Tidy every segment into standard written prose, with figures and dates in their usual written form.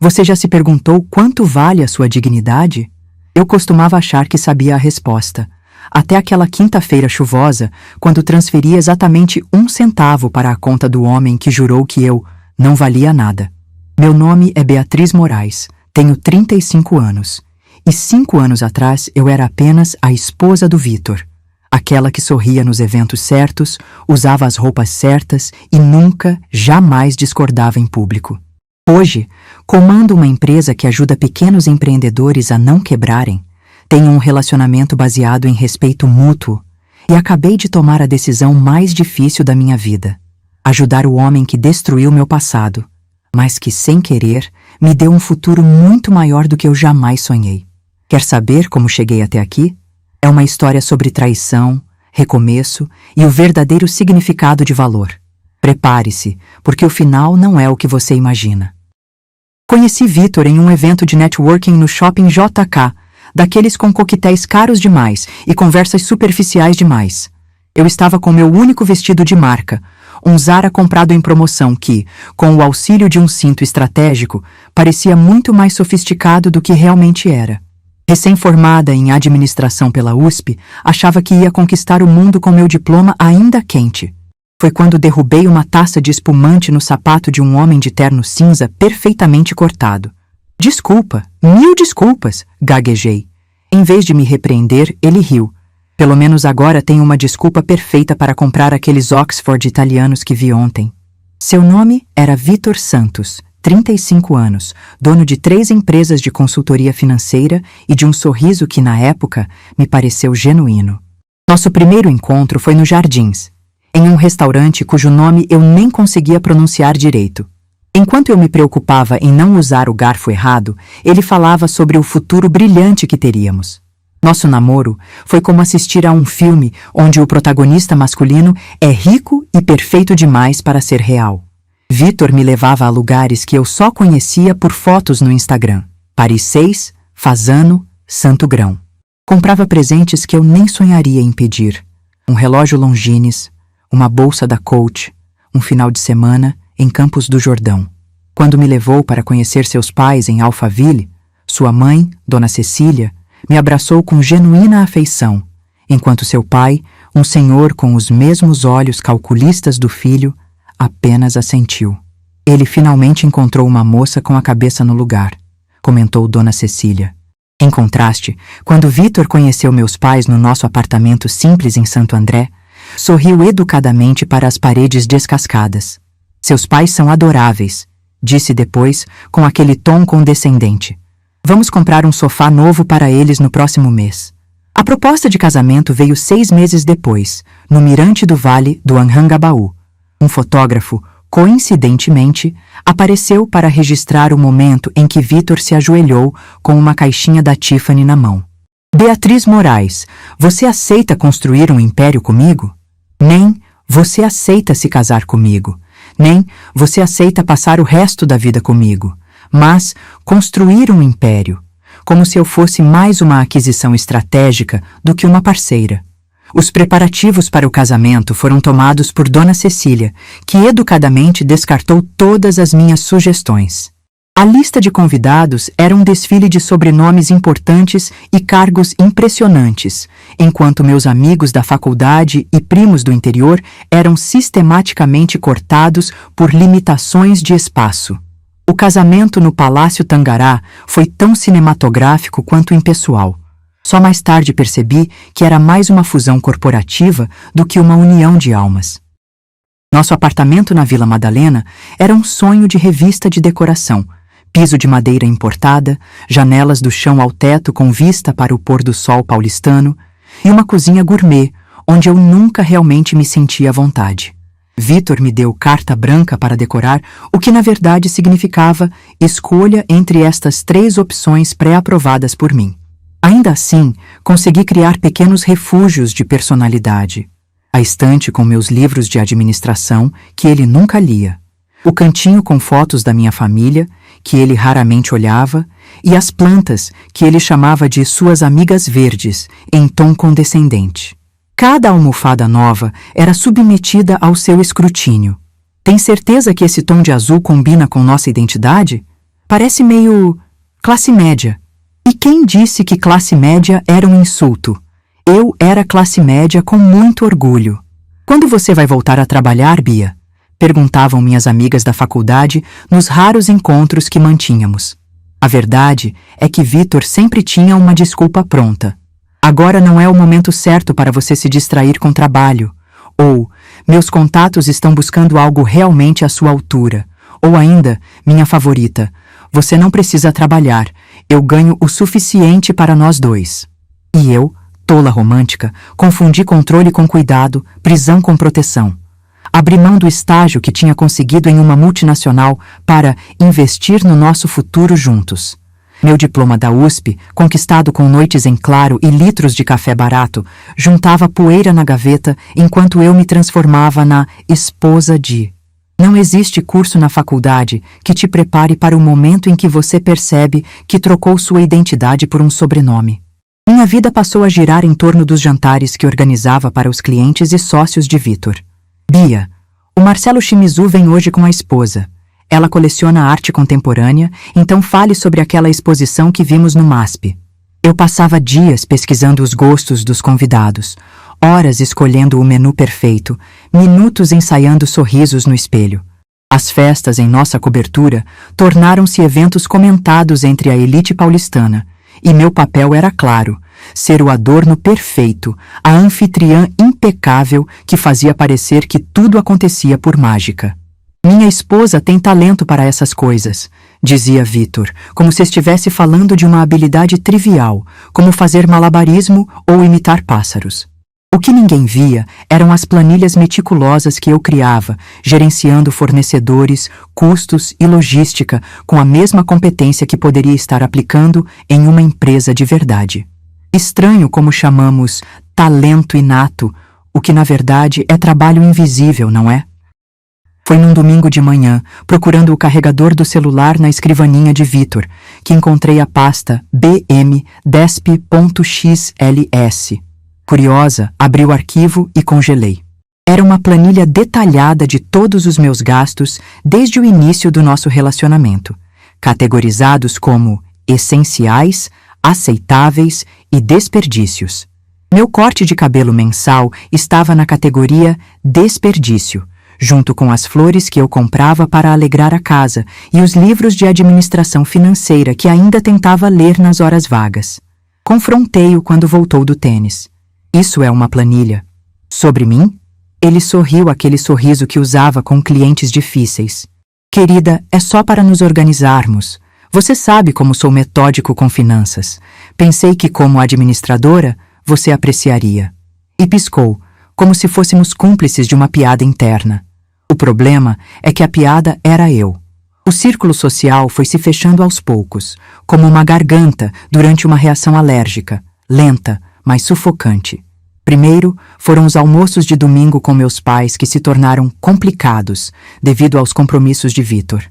Você já se perguntou quanto vale a sua dignidade? Eu costumava achar que sabia a resposta, até aquela quinta-feira chuvosa, quando transferi exatamente 1 centavo para a conta do homem que jurou que eu não valia nada. Meu nome é Beatriz Moraes, tenho 35 anos, e 5 anos atrás eu era apenas a esposa do Vitor, aquela que sorria nos eventos certos, usava as roupas certas e nunca, jamais discordava em público. Hoje, comando uma empresa que ajuda pequenos empreendedores a não quebrarem, tenho um relacionamento baseado em respeito mútuo e acabei de tomar a decisão mais difícil da minha vida: ajudar o homem que destruiu meu passado, mas que, sem querer, me deu um futuro muito maior do que eu jamais sonhei. Quer saber como cheguei até aqui? É uma história sobre traição, recomeço e o verdadeiro significado de valor. Prepare-se, porque o final não é o que você imagina. Conheci Vitor em um evento de networking no Shopping JK, daqueles com coquetéis caros demais e conversas superficiais demais. Eu estava com meu único vestido de marca, um Zara comprado em promoção que, com o auxílio de um cinto estratégico, parecia muito mais sofisticado do que realmente era. Recém-formada em administração pela USP, achava que ia conquistar o mundo com meu diploma ainda quente. Foi quando derrubei uma taça de espumante no sapato de um homem de terno cinza perfeitamente cortado. Desculpa, 1000 desculpas, gaguejei. Em vez de me repreender, ele riu. Pelo menos agora tenho uma desculpa perfeita para comprar aqueles Oxford italianos que vi ontem. Seu nome era Vitor Santos, 35 anos, dono de 3 empresas de consultoria financeira e de um sorriso que, na época, me pareceu genuíno. Nosso primeiro encontro foi nos Jardins, em um restaurante cujo nome eu nem conseguia pronunciar direito. Enquanto eu me preocupava em não usar o garfo errado, ele falava sobre o futuro brilhante que teríamos. Nosso namoro foi como assistir a um filme onde o protagonista masculino é rico e perfeito demais para ser real. Vitor me levava a lugares que eu só conhecia por fotos no Instagram. Paris 6, Fasano, Santo Grão. Comprava presentes que eu nem sonharia em pedir. Um relógio Longines, uma bolsa da Coach, um final de semana em Campos do Jordão. Quando me levou para conhecer seus pais em Alphaville, sua mãe, Dona Cecília, me abraçou com genuína afeição, enquanto seu pai, um senhor com os mesmos olhos calculistas do filho, apenas assentiu. Ele finalmente encontrou uma moça com a cabeça no lugar, comentou Dona Cecília. Em contraste, quando Vitor conheceu meus pais no nosso apartamento simples em Santo André, sorriu educadamente para as paredes descascadas. Seus pais são adoráveis, disse depois, com aquele tom condescendente. Vamos comprar um sofá novo para eles no próximo mês. A proposta de casamento veio 6 meses depois, no Mirante do Vale do Anhangabaú. Um fotógrafo, coincidentemente, apareceu para registrar o momento em que Vitor se ajoelhou com uma caixinha da Tiffany na mão. Beatriz Moraes, você aceita construir um império comigo? Nem você aceita se casar comigo. Nem você aceita passar o resto da vida comigo. Mas construir um império, como se eu fosse mais uma aquisição estratégica do que uma parceira. Os preparativos para o casamento foram tomados por Dona Cecília, que educadamente descartou todas as minhas sugestões. A lista de convidados era um desfile de sobrenomes importantes e cargos impressionantes, enquanto meus amigos da faculdade e primos do interior eram sistematicamente cortados por limitações de espaço. O casamento no Palácio Tangará foi tão cinematográfico quanto impessoal. Só mais tarde percebi que era mais uma fusão corporativa do que uma união de almas. Nosso apartamento na Vila Madalena era um sonho de revista de decoração. Piso de madeira importada, janelas do chão ao teto com vista para o pôr do sol paulistano e uma cozinha gourmet, onde eu nunca realmente me sentia à vontade. Vitor me deu carta branca para decorar, o que na verdade significava escolha entre estas 3 opções pré-aprovadas por mim. Ainda assim, consegui criar pequenos refúgios de personalidade. A estante com meus livros de administração, que ele nunca lia. O cantinho com fotos da minha família, que ele raramente olhava, e as plantas, que ele chamava de suas amigas verdes, em tom condescendente. Cada almofada nova era submetida ao seu escrutínio. Tem certeza que esse tom de azul combina com nossa identidade? Parece meio classe média. E quem disse que classe média era um insulto? Eu era classe média com muito orgulho. Quando você vai voltar a trabalhar, Bia? Perguntavam minhas amigas da faculdade nos raros encontros que mantínhamos. A verdade é que Vitor sempre tinha uma desculpa pronta. Agora não é o momento certo para você se distrair com trabalho. Ou, meus contatos estão buscando algo realmente à sua altura. Ou ainda, minha favorita, você não precisa trabalhar, eu ganho o suficiente para nós dois. E eu, tola romântica, confundi controle com cuidado, prisão com proteção. Abri mão do estágio que tinha conseguido em uma multinacional para investir no nosso futuro juntos. Meu diploma da USP, conquistado com noites em claro e litros de café barato, juntava poeira na gaveta enquanto eu me transformava na esposa de... Não existe curso na faculdade que te prepare para o momento em que você percebe que trocou sua identidade por um sobrenome. Minha vida passou a girar em torno dos jantares que organizava para os clientes e sócios de Vitor. Bia, o Marcelo Shimizu vem hoje com a esposa. Ela coleciona arte contemporânea, então fale sobre aquela exposição que vimos no MASP. Eu passava dias pesquisando os gostos dos convidados, horas escolhendo o menu perfeito, minutos ensaiando sorrisos no espelho. As festas em nossa cobertura tornaram-se eventos comentados entre a elite paulistana, e meu papel era claro: ser o adorno perfeito, a anfitriã impecável que fazia parecer que tudo acontecia por mágica. Minha esposa tem talento para essas coisas, dizia Vitor, como se estivesse falando de uma habilidade trivial, como fazer malabarismo ou imitar pássaros. O que ninguém via eram as planilhas meticulosas que eu criava, gerenciando fornecedores, custos e logística com a mesma competência que poderia estar aplicando em uma empresa de verdade. Estranho como chamamos talento inato, o que na verdade é trabalho invisível, não é? Foi num domingo de manhã, procurando o carregador do celular na escrivaninha de Vitor, que encontrei a pasta bm.desp.xls. Curiosa, abri o arquivo e congelei. Era uma planilha detalhada de todos os meus gastos desde o início do nosso relacionamento, categorizados como essenciais, aceitáveis e desperdícios. Meu corte de cabelo mensal estava na categoria desperdício, junto com as flores que eu comprava para alegrar a casa e os livros de administração financeira que ainda tentava ler nas horas vagas. Confrontei-o quando voltou do tênis. Isso é uma planilha. Sobre mim? Ele sorriu aquele sorriso que usava com clientes difíceis. Querida, é só para nos organizarmos. Você sabe como sou metódico com finanças. Pensei que, como administradora, você apreciaria. E piscou, como se fôssemos cúmplices de uma piada interna. O problema é que a piada era eu. O círculo social foi se fechando aos poucos, como uma garganta durante uma reação alérgica, lenta, mas sufocante. Primeiro, foram os almoços de domingo com meus pais que se tornaram complicados devido aos compromissos de Vitor.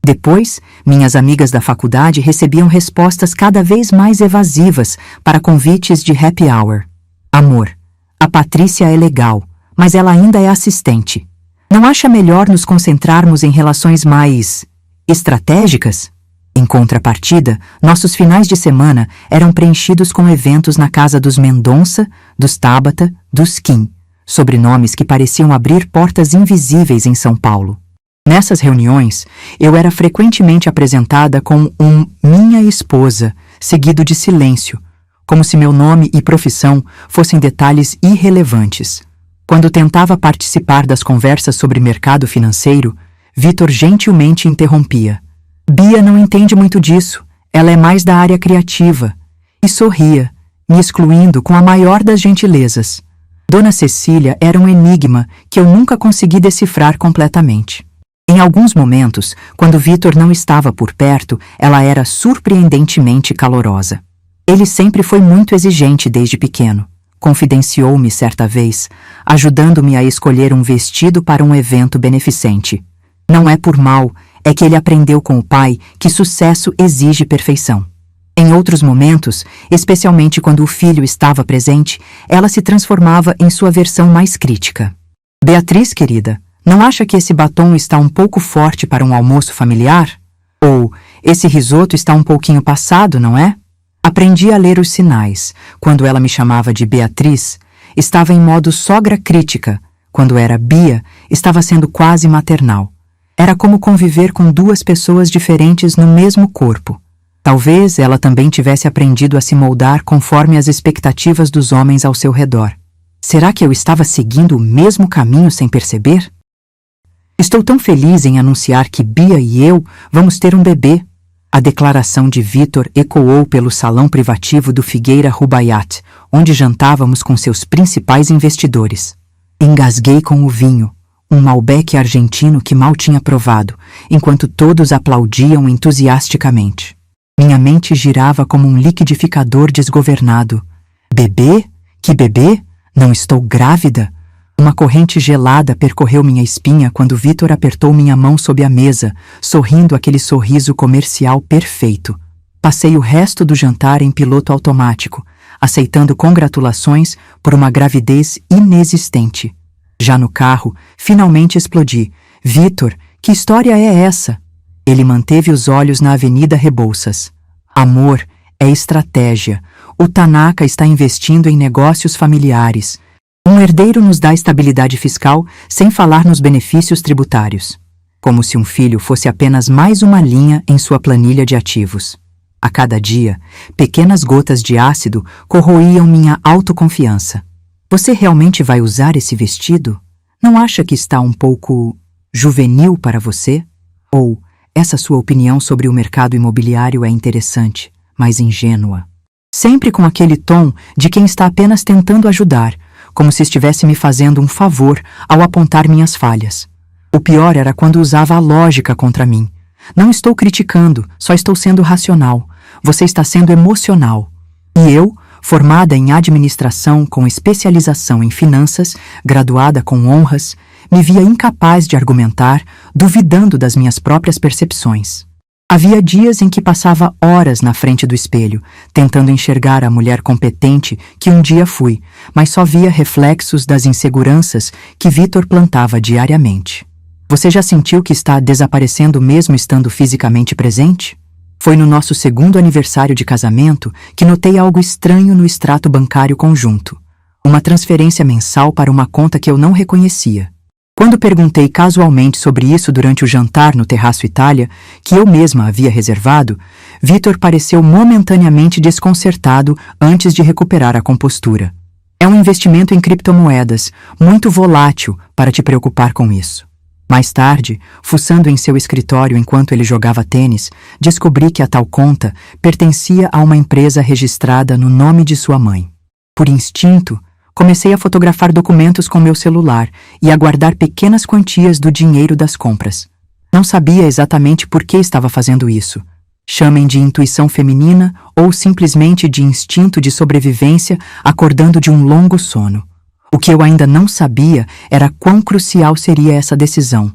Depois, minhas amigas da faculdade recebiam respostas cada vez mais evasivas para convites de happy hour. Amor, a Patrícia é legal, mas ela ainda é assistente. Não acha melhor nos concentrarmos em relações mais estratégicas? Em contrapartida, nossos finais de semana eram preenchidos com eventos na casa dos Mendonça, dos Tabata, dos Kim, sobrenomes que pareciam abrir portas invisíveis em São Paulo. Nessas reuniões, eu era frequentemente apresentada com um minha esposa, seguido de silêncio, como se meu nome e profissão fossem detalhes irrelevantes. Quando tentava participar das conversas sobre mercado financeiro, Vitor gentilmente interrompia. Bia não entende muito disso, ela é mais da área criativa. E sorria, me excluindo com a maior das gentilezas. Dona Cecília era um enigma que eu nunca consegui decifrar completamente. Em alguns momentos, quando Vitor não estava por perto, ela era surpreendentemente calorosa. Ele sempre foi muito exigente desde pequeno, confidenciou-me certa vez, ajudando-me a escolher um vestido para um evento beneficente. Não é por mal, é que ele aprendeu com o pai que sucesso exige perfeição. Em outros momentos, especialmente quando o filho estava presente, ela se transformava em sua versão mais crítica. Beatriz, querida, não acha que esse batom está um pouco forte para um almoço familiar? Ou, esse risoto está um pouquinho passado, não é? Aprendi a ler os sinais. Quando ela me chamava de Beatriz, estava em modo sogra crítica. Quando era Bia, estava sendo quase maternal. Era como conviver com duas pessoas diferentes no mesmo corpo. Talvez ela também tivesse aprendido a se moldar conforme as expectativas dos homens ao seu redor. Será que eu estava seguindo o mesmo caminho sem perceber? Estou tão feliz em anunciar que Bia e eu vamos ter um bebê. A declaração de Vitor ecoou pelo salão privativo do Figueira Rubaiyat, onde jantávamos com seus principais investidores. Engasguei com o vinho, um Malbec argentino que mal tinha provado, enquanto todos aplaudiam entusiasticamente. Minha mente girava como um liquidificador desgovernado. Bebê? Que bebê? Não estou grávida? Uma corrente gelada percorreu minha espinha quando Vitor apertou minha mão sob a mesa, sorrindo aquele sorriso comercial perfeito. Passei o resto do jantar em piloto automático, aceitando congratulações por uma gravidez inexistente. Já no carro, finalmente explodi. Vitor, que história é essa? Ele manteve os olhos na Avenida Rebouças. Amor é estratégia. O Tanaka está investindo em negócios familiares. Um herdeiro nos dá estabilidade fiscal sem falar nos benefícios tributários. Como se um filho fosse apenas mais uma linha em sua planilha de ativos. A cada dia, pequenas gotas de ácido corroíam minha autoconfiança. Você realmente vai usar esse vestido? Não acha que está um pouco juvenil para você? Ou essa sua opinião sobre o mercado imobiliário é interessante, mas ingênua? Sempre com aquele tom de quem está apenas tentando ajudar, como se estivesse me fazendo um favor ao apontar minhas falhas. O pior era quando usava a lógica contra mim. Não estou criticando, só estou sendo racional. Você está sendo emocional. E eu, formada em administração com especialização em finanças, graduada com honras, me via incapaz de argumentar, duvidando das minhas próprias percepções. Havia dias em que passava horas na frente do espelho, tentando enxergar a mulher competente que um dia fui, mas só via reflexos das inseguranças que Vitor plantava diariamente. Você já sentiu que está desaparecendo mesmo estando fisicamente presente? Foi no nosso segundo aniversário de casamento que notei algo estranho no extrato bancário conjunto. Uma transferência mensal para uma conta que eu não reconhecia. Quando perguntei casualmente sobre isso durante o jantar no Terraço Itália, que eu mesma havia reservado, Vitor pareceu momentaneamente desconcertado antes de recuperar a compostura. É um investimento em criptomoedas, muito volátil para te preocupar com isso. Mais tarde, fuçando em seu escritório enquanto ele jogava tênis, descobri que a tal conta pertencia a uma empresa registrada no nome de sua mãe. Por instinto, comecei a fotografar documentos com meu celular e a guardar pequenas quantias do dinheiro das compras. Não sabia exatamente por que estava fazendo isso. Chamem de intuição feminina ou simplesmente de instinto de sobrevivência acordando de um longo sono. O que eu ainda não sabia era quão crucial seria essa decisão.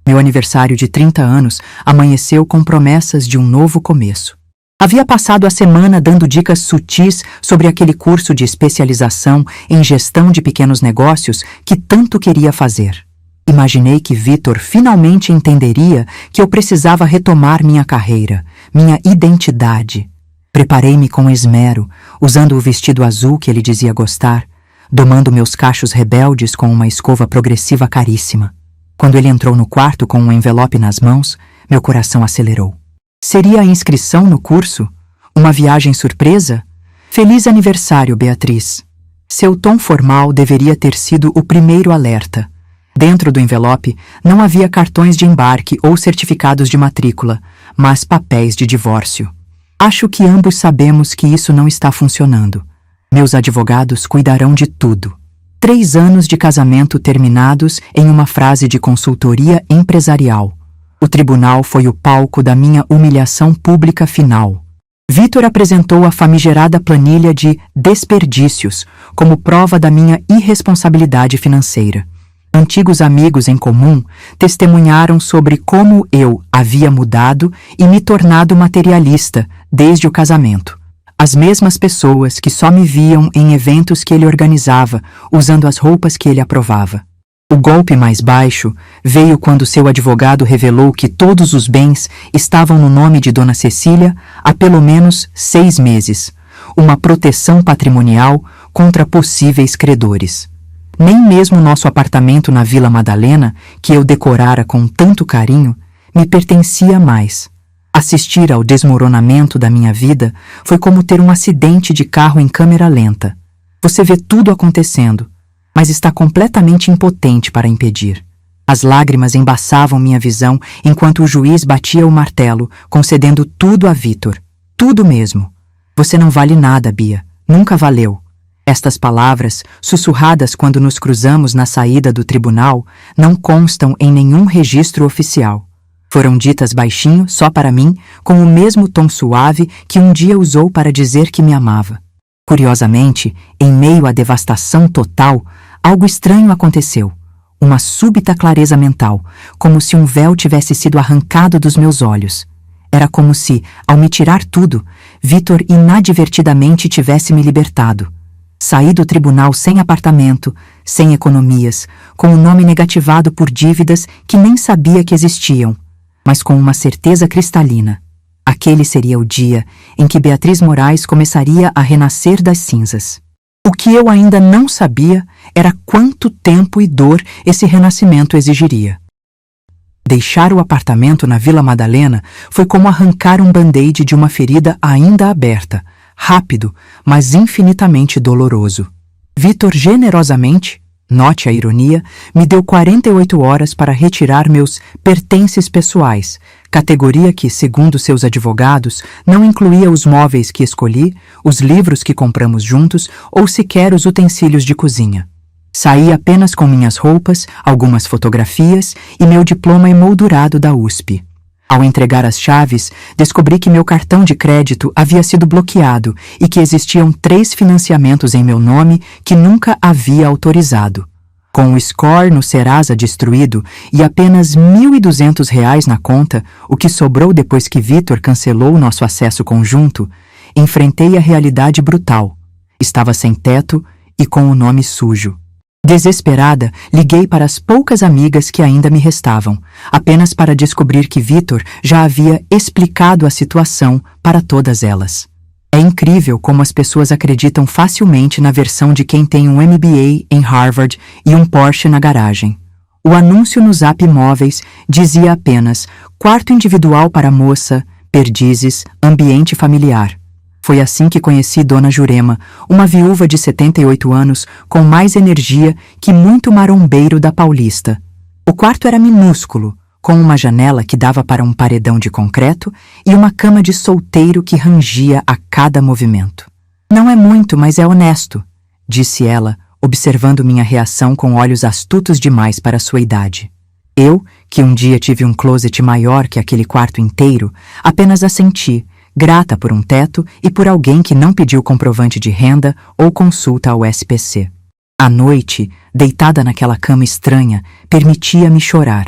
Meu aniversário de 30 anos amanheceu com promessas de um novo começo. Havia passado a semana dando dicas sutis sobre aquele curso de especialização em gestão de pequenos negócios que tanto queria fazer. Imaginei que Vitor finalmente entenderia que eu precisava retomar minha carreira, minha identidade. Preparei-me com esmero, usando o vestido azul que ele dizia gostar, domando meus cachos rebeldes com uma escova progressiva caríssima. Quando ele entrou no quarto com um envelope nas mãos, meu coração acelerou. Seria a inscrição no curso? Uma viagem surpresa? Feliz aniversário, Beatriz. Seu tom formal deveria ter sido o primeiro alerta. Dentro do envelope não havia cartões de embarque ou certificados de matrícula, mas papéis de divórcio. Acho que ambos sabemos que isso não está funcionando. Meus advogados cuidarão de tudo. 3 anos de casamento terminados em uma frase de consultoria empresarial. O tribunal foi o palco da minha humilhação pública final. Vitor apresentou a famigerada planilha de desperdícios como prova da minha irresponsabilidade financeira. Antigos amigos em comum testemunharam sobre como eu havia mudado e me tornado materialista desde o casamento. As mesmas pessoas que só me viam em eventos que ele organizava, usando as roupas que ele aprovava. O golpe mais baixo veio quando seu advogado revelou que todos os bens estavam no nome de Dona Cecília há pelo menos 6 meses, uma proteção patrimonial contra possíveis credores. Nem mesmo nosso apartamento na Vila Madalena, que eu decorara com tanto carinho, me pertencia mais. Assistir ao desmoronamento da minha vida foi como ter um acidente de carro em câmera lenta. Você vê tudo acontecendo, mas está completamente impotente para impedir. As lágrimas embaçavam minha visão enquanto o juiz batia o martelo, concedendo tudo a Vítor. Tudo mesmo. Você não vale nada, Bia. Nunca valeu. Estas palavras, sussurradas quando nos cruzamos na saída do tribunal, não constam em nenhum registro oficial. Foram ditas baixinho, só para mim, com o mesmo tom suave que um dia usou para dizer que me amava. Curiosamente, em meio à devastação total, algo estranho aconteceu. Uma súbita clareza mental, como se um véu tivesse sido arrancado dos meus olhos. Era como se, ao me tirar tudo, Vítor inadvertidamente tivesse me libertado. Saí do tribunal sem apartamento, sem economias, com o nome negativado por dívidas que nem sabia que existiam, mas com uma certeza cristalina. Aquele seria o dia em que Beatriz Moraes começaria a renascer das cinzas. O que eu ainda não sabia era quanto tempo e dor esse renascimento exigiria. Deixar o apartamento na Vila Madalena foi como arrancar um band-aid de uma ferida ainda aberta, rápido, mas infinitamente doloroso. Vítor generosamente, note a ironia, me deu 48 horas para retirar meus pertences pessoais, categoria que, segundo seus advogados, não incluía os móveis que escolhi, os livros que compramos juntos ou sequer os utensílios de cozinha. Saí apenas com minhas roupas, algumas fotografias e meu diploma emoldurado da USP. Ao entregar as chaves, descobri que meu cartão de crédito havia sido bloqueado e que existiam 3 financiamentos em meu nome que nunca havia autorizado. Com o score no Serasa destruído e apenas R$ 1.200 na conta, o que sobrou depois que Vítor cancelou nosso acesso conjunto, enfrentei a realidade brutal. Estava sem teto e com o nome sujo. Desesperada, liguei para as poucas amigas que ainda me restavam, apenas para descobrir que Vítor já havia explicado a situação para todas elas. É incrível como as pessoas acreditam facilmente na versão de quem tem um MBA em Harvard e um Porsche na garagem. O anúncio no Zap Móveis dizia apenas quarto individual para moça, perdizes, ambiente familiar. Foi assim que conheci Dona Jurema, uma viúva de 78 anos com mais energia que muito marombeiro da Paulista. O quarto era minúsculo, com uma janela que dava para um paredão de concreto e uma cama de solteiro que rangia a cada movimento. Não é muito, mas é honesto, disse ela, observando minha reação com olhos astutos demais para sua idade. Eu, que um dia tive um closet maior que aquele quarto inteiro, apenas assenti, grata por um teto e por alguém que não pediu comprovante de renda ou consulta ao SPC. À noite, deitada naquela cama estranha, permitia-me chorar.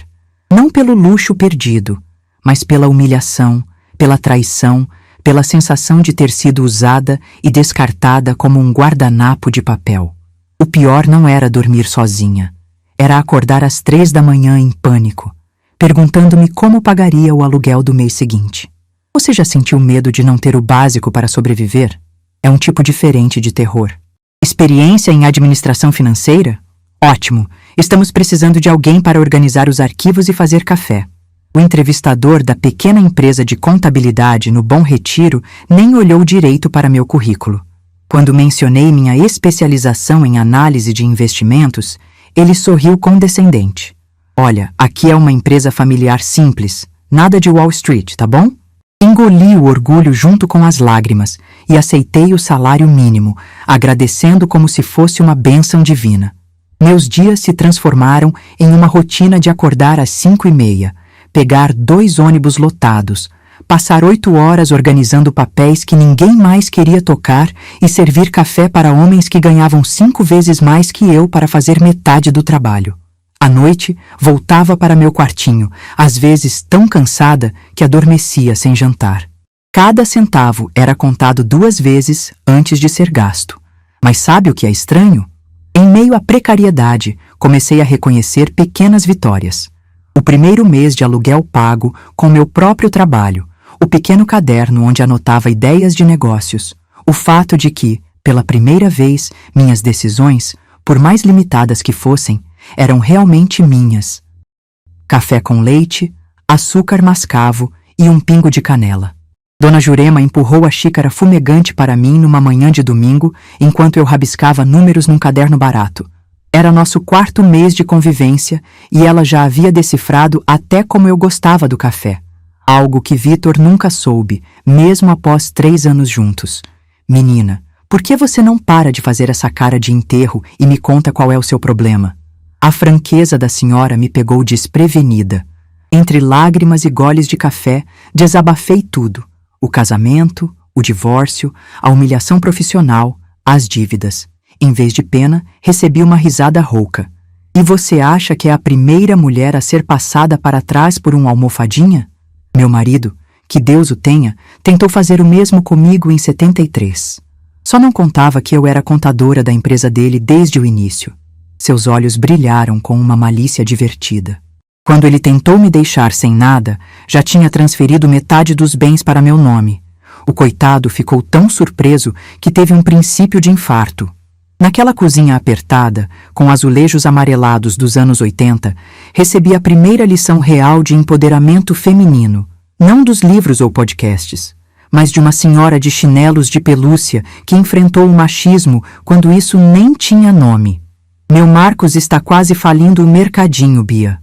Não pelo luxo perdido, mas pela humilhação, pela traição, pela sensação de ter sido usada e descartada como um guardanapo de papel. O pior não era dormir sozinha. Era acordar às 3 da manhã em pânico, perguntando-me como pagaria o aluguel do mês seguinte. Você já sentiu medo de não ter o básico para sobreviver? É um tipo diferente de terror. Experiência em administração financeira? Ótimo! Estamos precisando de alguém para organizar os arquivos e fazer café. O entrevistador da pequena empresa de contabilidade no Bom Retiro nem olhou direito para meu currículo. Quando mencionei minha especialização em análise de investimentos, ele sorriu condescendente. Olha, aqui é uma empresa familiar simples, nada de Wall Street, tá bom? Engoli o orgulho junto com as lágrimas e aceitei o salário mínimo, agradecendo como se fosse uma bênção divina. Meus dias se transformaram em uma rotina de acordar às 5h30, pegar 2 ônibus lotados, passar 8 horas organizando papéis que ninguém mais queria tocar e servir café para homens que ganhavam 5 vezes mais que eu para fazer metade do trabalho. À noite, voltava para meu quartinho, às vezes tão cansada que adormecia sem jantar. Cada centavo era contado 2 vezes antes de ser gasto. Mas sabe o que é estranho? Em meio à precariedade, comecei a reconhecer pequenas vitórias. O primeiro mês de aluguel pago com meu próprio trabalho, o pequeno caderno onde anotava ideias de negócios, o fato de que, pela primeira vez, minhas decisões, por mais limitadas que fossem, eram realmente minhas. Café com leite, açúcar mascavo e um pingo de canela. Dona Jurema empurrou a xícara fumegante para mim numa manhã de domingo, enquanto eu rabiscava números num caderno barato. Era nosso 4º mês de convivência e ela já havia decifrado até como eu gostava do café. Algo que Vitor nunca soube, mesmo após 3 anos juntos. Menina, por que você não para de fazer essa cara de enterro e me conta qual é o seu problema? A franqueza da senhora me pegou desprevenida. Entre lágrimas e goles de café, desabafei tudo. O casamento, o divórcio, a humilhação profissional, as dívidas. Em vez de pena, recebi uma risada rouca. E você acha que é a primeira mulher a ser passada para trás por uma almofadinha? Meu marido, que Deus o tenha, tentou fazer o mesmo comigo em 73. Só não contava que eu era contadora da empresa dele desde o início. Seus olhos brilharam com uma malícia divertida. Quando ele tentou me deixar sem nada, já tinha transferido metade dos bens para meu nome. O coitado ficou tão surpreso que teve um princípio de infarto. Naquela cozinha apertada, com azulejos amarelados dos anos 80, recebi a primeira lição real de empoderamento feminino, não dos livros ou podcasts, mas de uma senhora de chinelos de pelúcia que enfrentou o machismo quando isso nem tinha nome. Meu Marcos está quase falindo o mercadinho, Bia.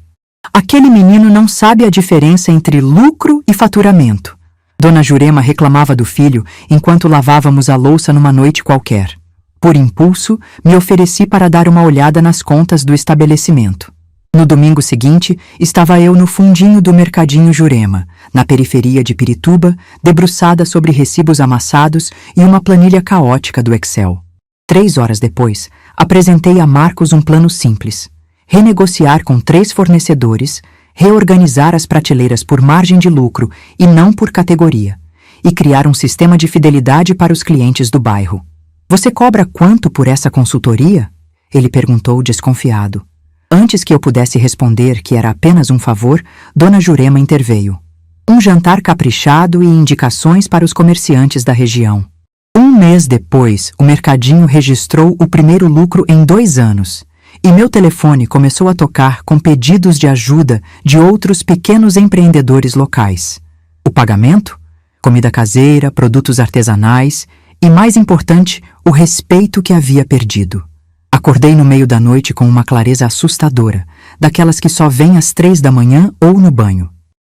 Aquele menino não sabe a diferença entre lucro e faturamento. Dona Jurema reclamava do filho enquanto lavávamos a louça numa noite qualquer. Por impulso, me ofereci para dar uma olhada nas contas do estabelecimento. No domingo seguinte, estava eu no fundinho do mercadinho Jurema, na periferia de Pirituba, debruçada sobre recibos amassados e uma planilha caótica do Excel. 3 horas depois, apresentei a Marcos um plano simples. Renegociar com 3 fornecedores, reorganizar as prateleiras por margem de lucro e não por categoria, e criar um sistema de fidelidade para os clientes do bairro. Você cobra quanto por essa consultoria? Ele perguntou desconfiado. Antes que eu pudesse responder que era apenas um favor, Dona Jurema interveio. Um jantar caprichado e indicações para os comerciantes da região. 1 mês depois, o mercadinho registrou o primeiro lucro em 2 anos. E meu telefone começou a tocar com pedidos de ajuda de outros pequenos empreendedores locais. O pagamento? Comida caseira, produtos artesanais e, mais importante, o respeito que havia perdido. Acordei no meio da noite com uma clareza assustadora, daquelas que só vêm às 3 da manhã ou no banho.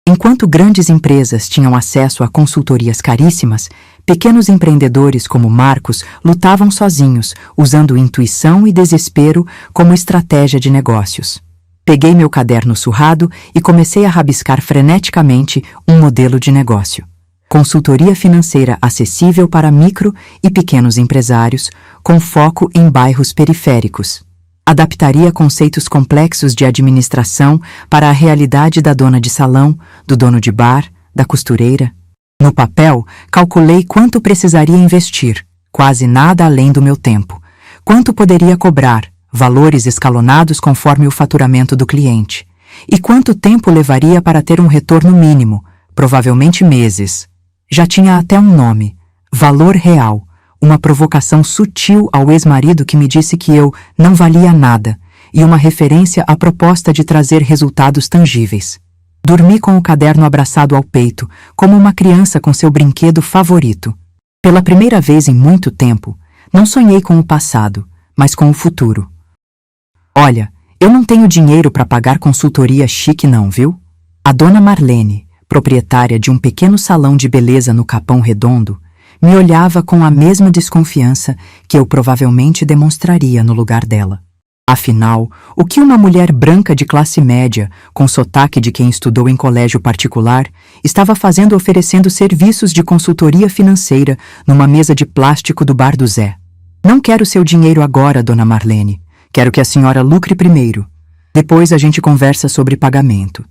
Enquanto grandes empresas tinham acesso a consultorias caríssimas, pequenos empreendedores como Marcos lutavam sozinhos, usando intuição e desespero como estratégia de negócios. Peguei meu caderno surrado e comecei a rabiscar freneticamente um modelo de negócio. Consultoria financeira acessível para micro e pequenos empresários, com foco em bairros periféricos. Adaptaria conceitos complexos de administração para a realidade da dona de salão, do dono de bar, da costureira. No papel, calculei quanto precisaria investir, quase nada além do meu tempo. Quanto poderia cobrar, valores escalonados conforme o faturamento do cliente. E quanto tempo levaria para ter um retorno mínimo, provavelmente meses. Já tinha até um nome, Valor Real, uma provocação sutil ao ex-marido que me disse que eu não valia nada e uma referência à proposta de trazer resultados tangíveis. Dormi com o caderno abraçado ao peito, como uma criança com seu brinquedo favorito. Pela primeira vez em muito tempo, não sonhei com o passado, mas com o futuro. Olha, eu não tenho dinheiro para pagar consultoria chique não, viu? A dona Marlene, proprietária de um pequeno salão de beleza no Capão Redondo, me olhava com a mesma desconfiança que eu provavelmente demonstraria no lugar dela. Afinal, o que uma mulher branca de classe média, com sotaque de quem estudou em colégio particular, estava fazendo oferecendo serviços de consultoria financeira numa mesa de plástico do bar do Zé? Não quero seu dinheiro agora, dona Marlene. Quero que a senhora lucre primeiro. Depois a gente conversa sobre pagamento.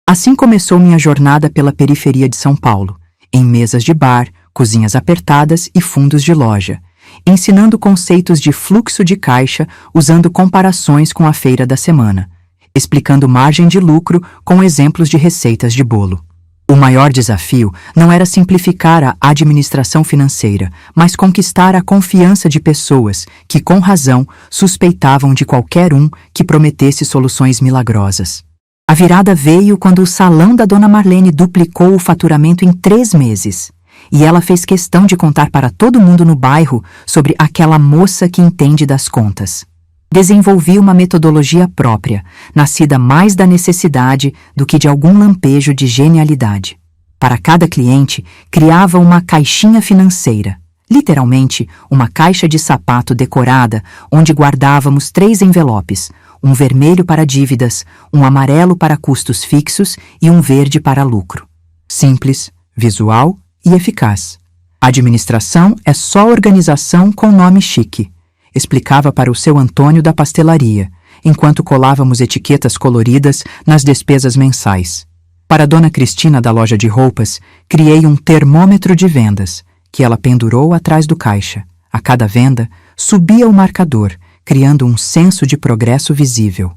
Assim começou minha jornada pela periferia de São Paulo, em mesas de bar, cozinhas apertadas e fundos de loja, ensinando conceitos de fluxo de caixa usando comparações com a feira da semana, explicando margem de lucro com exemplos de receitas de bolo. O maior desafio não era simplificar a administração financeira, mas conquistar a confiança de pessoas que, com razão, suspeitavam de qualquer um que prometesse soluções milagrosas. A virada veio quando o salão da Dona Marlene duplicou o faturamento em 3 meses. E ela fez questão de contar para todo mundo no bairro sobre aquela moça que entende das contas. Desenvolvi uma metodologia própria, nascida mais da necessidade do que de algum lampejo de genialidade. Para cada cliente, criava uma caixinha financeira, literalmente uma caixa de sapato decorada, onde guardávamos 3 envelopes, um vermelho para dívidas, um amarelo para custos fixos e um verde para lucro. Simples, visual e eficaz. A administração é só organização com nome chique, explicava para o seu Antônio da pastelaria, enquanto colávamos etiquetas coloridas nas despesas mensais. Para a Dona Cristina da loja de roupas, criei um termômetro de vendas, que ela pendurou atrás do caixa. A cada venda, subia o marcador, criando um senso de progresso visível.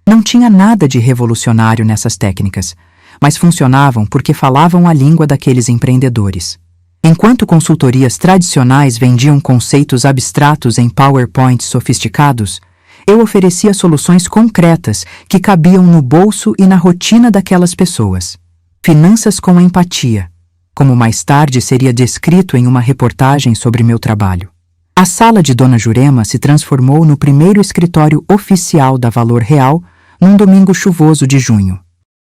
Não tinha nada de revolucionário nessas técnicas, mas funcionavam porque falavam a língua daqueles empreendedores. Enquanto consultorias tradicionais vendiam conceitos abstratos em PowerPoints sofisticados, eu oferecia soluções concretas que cabiam no bolso e na rotina daquelas pessoas. Finanças com empatia, como mais tarde seria descrito em uma reportagem sobre meu trabalho. A sala de Dona Jurema se transformou no primeiro escritório oficial da Valor Real num domingo chuvoso de junho.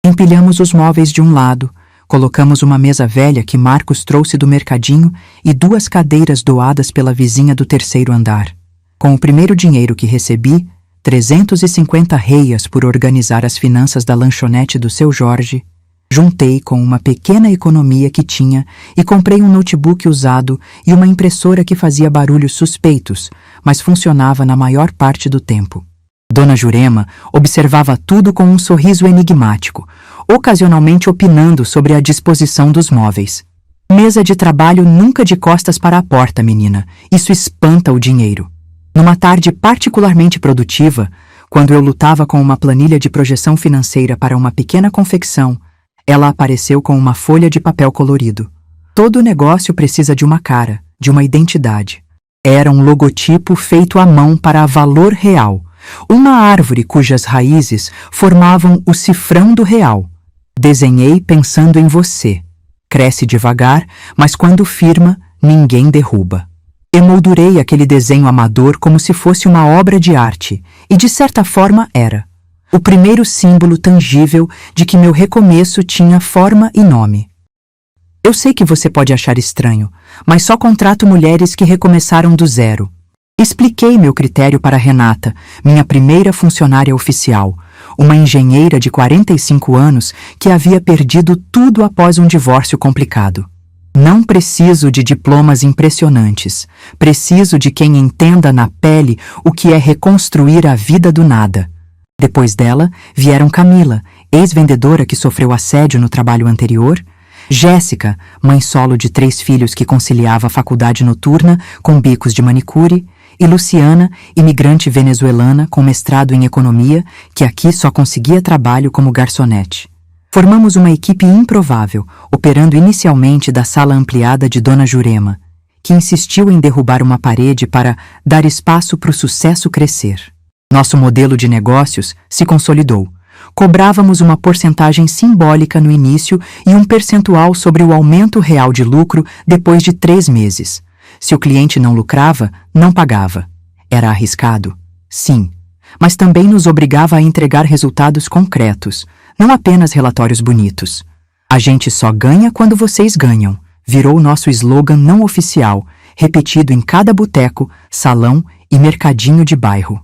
Empilhamos os móveis de um lado, colocamos uma mesa velha que Marcos trouxe do mercadinho e 2 cadeiras doadas pela vizinha do 3º andar. Com o primeiro dinheiro que recebi, 350 reias por organizar as finanças da lanchonete do seu Jorge, juntei com uma pequena economia que tinha e comprei um notebook usado e uma impressora que fazia barulhos suspeitos, mas funcionava na maior parte do tempo. Dona Jurema observava tudo com um sorriso enigmático, ocasionalmente opinando sobre a disposição dos móveis. Mesa de trabalho nunca de costas para a porta, menina. Isso espanta o dinheiro. Numa tarde particularmente produtiva, quando eu lutava com uma planilha de projeção financeira para uma pequena confecção, ela apareceu com uma folha de papel colorido. Todo negócio precisa de uma cara, de uma identidade. Era um logotipo feito à mão para a Valor Real, uma árvore cujas raízes formavam o cifrão do real. Desenhei pensando em você. Cresce devagar, mas quando firma, ninguém derruba. Emoldurei aquele desenho amador como se fosse uma obra de arte, e de certa forma era. O primeiro símbolo tangível de que meu recomeço tinha forma e nome. Eu sei que você pode achar estranho, mas só contrato mulheres que recomeçaram do zero. Expliquei meu critério para Renata, minha primeira funcionária oficial, uma engenheira de 45 anos que havia perdido tudo após um divórcio complicado. Não preciso de diplomas impressionantes. Preciso de quem entenda na pele o que é reconstruir a vida do nada. Depois dela, vieram Camila, ex-vendedora que sofreu assédio no trabalho anterior, Jéssica, mãe solo de 3 filhos que conciliava a faculdade noturna com bicos de manicure, e Luciana, imigrante venezuelana com mestrado em economia, que aqui só conseguia trabalho como garçonete. Formamos uma equipe improvável, operando inicialmente da sala ampliada de Dona Jurema, que insistiu em derrubar uma parede para dar espaço para o sucesso crescer. Nosso modelo de negócios se consolidou. Cobrávamos uma porcentagem simbólica no início e um percentual sobre o aumento real de lucro depois de 3 meses. Se o cliente não lucrava, não pagava. Era arriscado? Sim. Mas também nos obrigava a entregar resultados concretos, não apenas relatórios bonitos. A gente só ganha quando vocês ganham, virou nosso slogan não oficial, repetido em cada boteco, salão e mercadinho de bairro.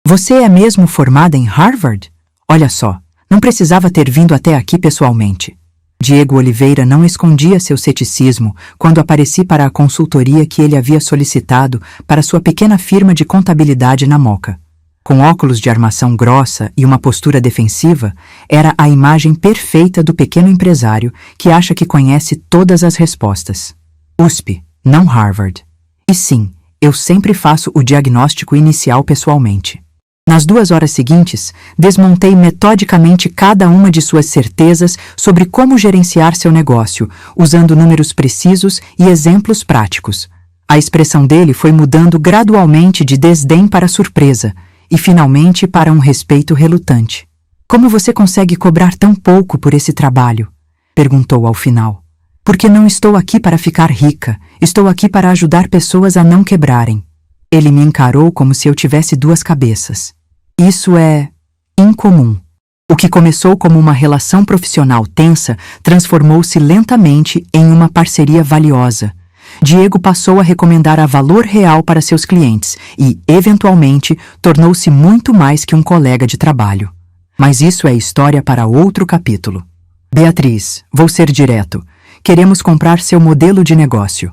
Você é mesmo formada em Harvard? Olha só, não precisava ter vindo até aqui pessoalmente. Diego Oliveira não escondia seu ceticismo quando apareci para a consultoria que ele havia solicitado para sua pequena firma de contabilidade na Moca. Com óculos de armação grossa e uma postura defensiva, era a imagem perfeita do pequeno empresário que acha que conhece todas as respostas. USP, não Harvard. E sim, Eu sempre faço o diagnóstico inicial pessoalmente. Nas 2 horas seguintes, desmontei metodicamente cada uma de suas certezas sobre como gerenciar seu negócio, usando números precisos e exemplos práticos. A expressão dele foi mudando gradualmente de desdém para surpresa e, finalmente, para um respeito relutante. Como você consegue cobrar tão pouco por esse trabalho? Perguntou ao final. Porque não estou aqui para ficar rica, estou aqui para ajudar pessoas a não quebrarem. Ele me encarou como se eu tivesse 2 cabeças. Isso é incomum. O que começou como uma relação profissional tensa transformou-se lentamente em uma parceria valiosa. Diego passou a recomendar a Valor Real para seus clientes e, eventualmente, tornou-se muito mais que um colega de trabalho. Mas isso é história para outro capítulo. Beatriz, vou ser direto. Queremos comprar seu modelo de negócio.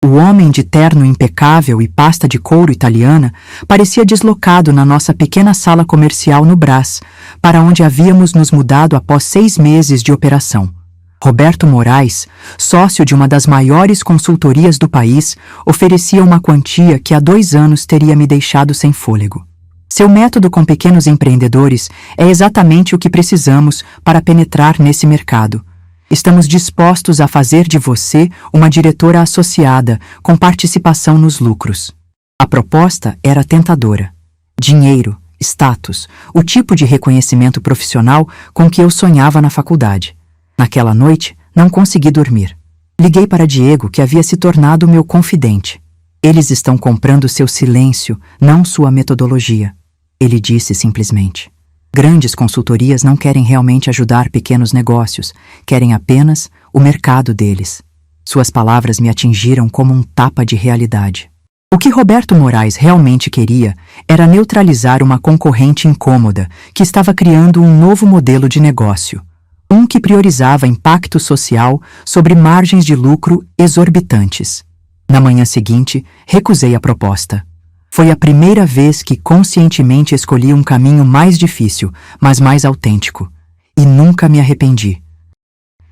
O homem de terno impecável e pasta de couro italiana parecia deslocado na nossa pequena sala comercial no Brás, para onde havíamos nos mudado após 6 meses de operação. Roberto Moraes, sócio de uma das maiores consultorias do país, oferecia uma quantia que há 2 anos teria me deixado sem fôlego. Seu método com pequenos empreendedores é exatamente o que precisamos para penetrar nesse mercado. Estamos dispostos a fazer de você uma diretora associada com participação nos lucros. A proposta era tentadora. Dinheiro, status, o tipo de reconhecimento profissional com que eu sonhava na faculdade. Naquela noite, não consegui dormir. Liguei para Diego, que havia se tornado meu confidente. Eles estão comprando seu silêncio, não sua metodologia. Ele disse simplesmente. Grandes consultorias não querem realmente ajudar pequenos negócios, querem apenas o mercado deles. Suas palavras me atingiram como um tapa de realidade. O que Roberto Moraes realmente queria era neutralizar uma concorrente incômoda que estava criando um novo modelo de negócio. Um que priorizava impacto social sobre margens de lucro exorbitantes. Na manhã seguinte, recusei a proposta. Foi a primeira vez que conscientemente escolhi um caminho mais difícil, mas mais autêntico. E nunca me arrependi.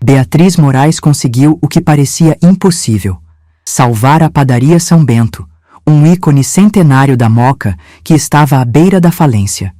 Beatriz Moraes conseguiu o que parecia impossível. Salvar a padaria São Bento, um ícone centenário da Moca que estava à beira da falência.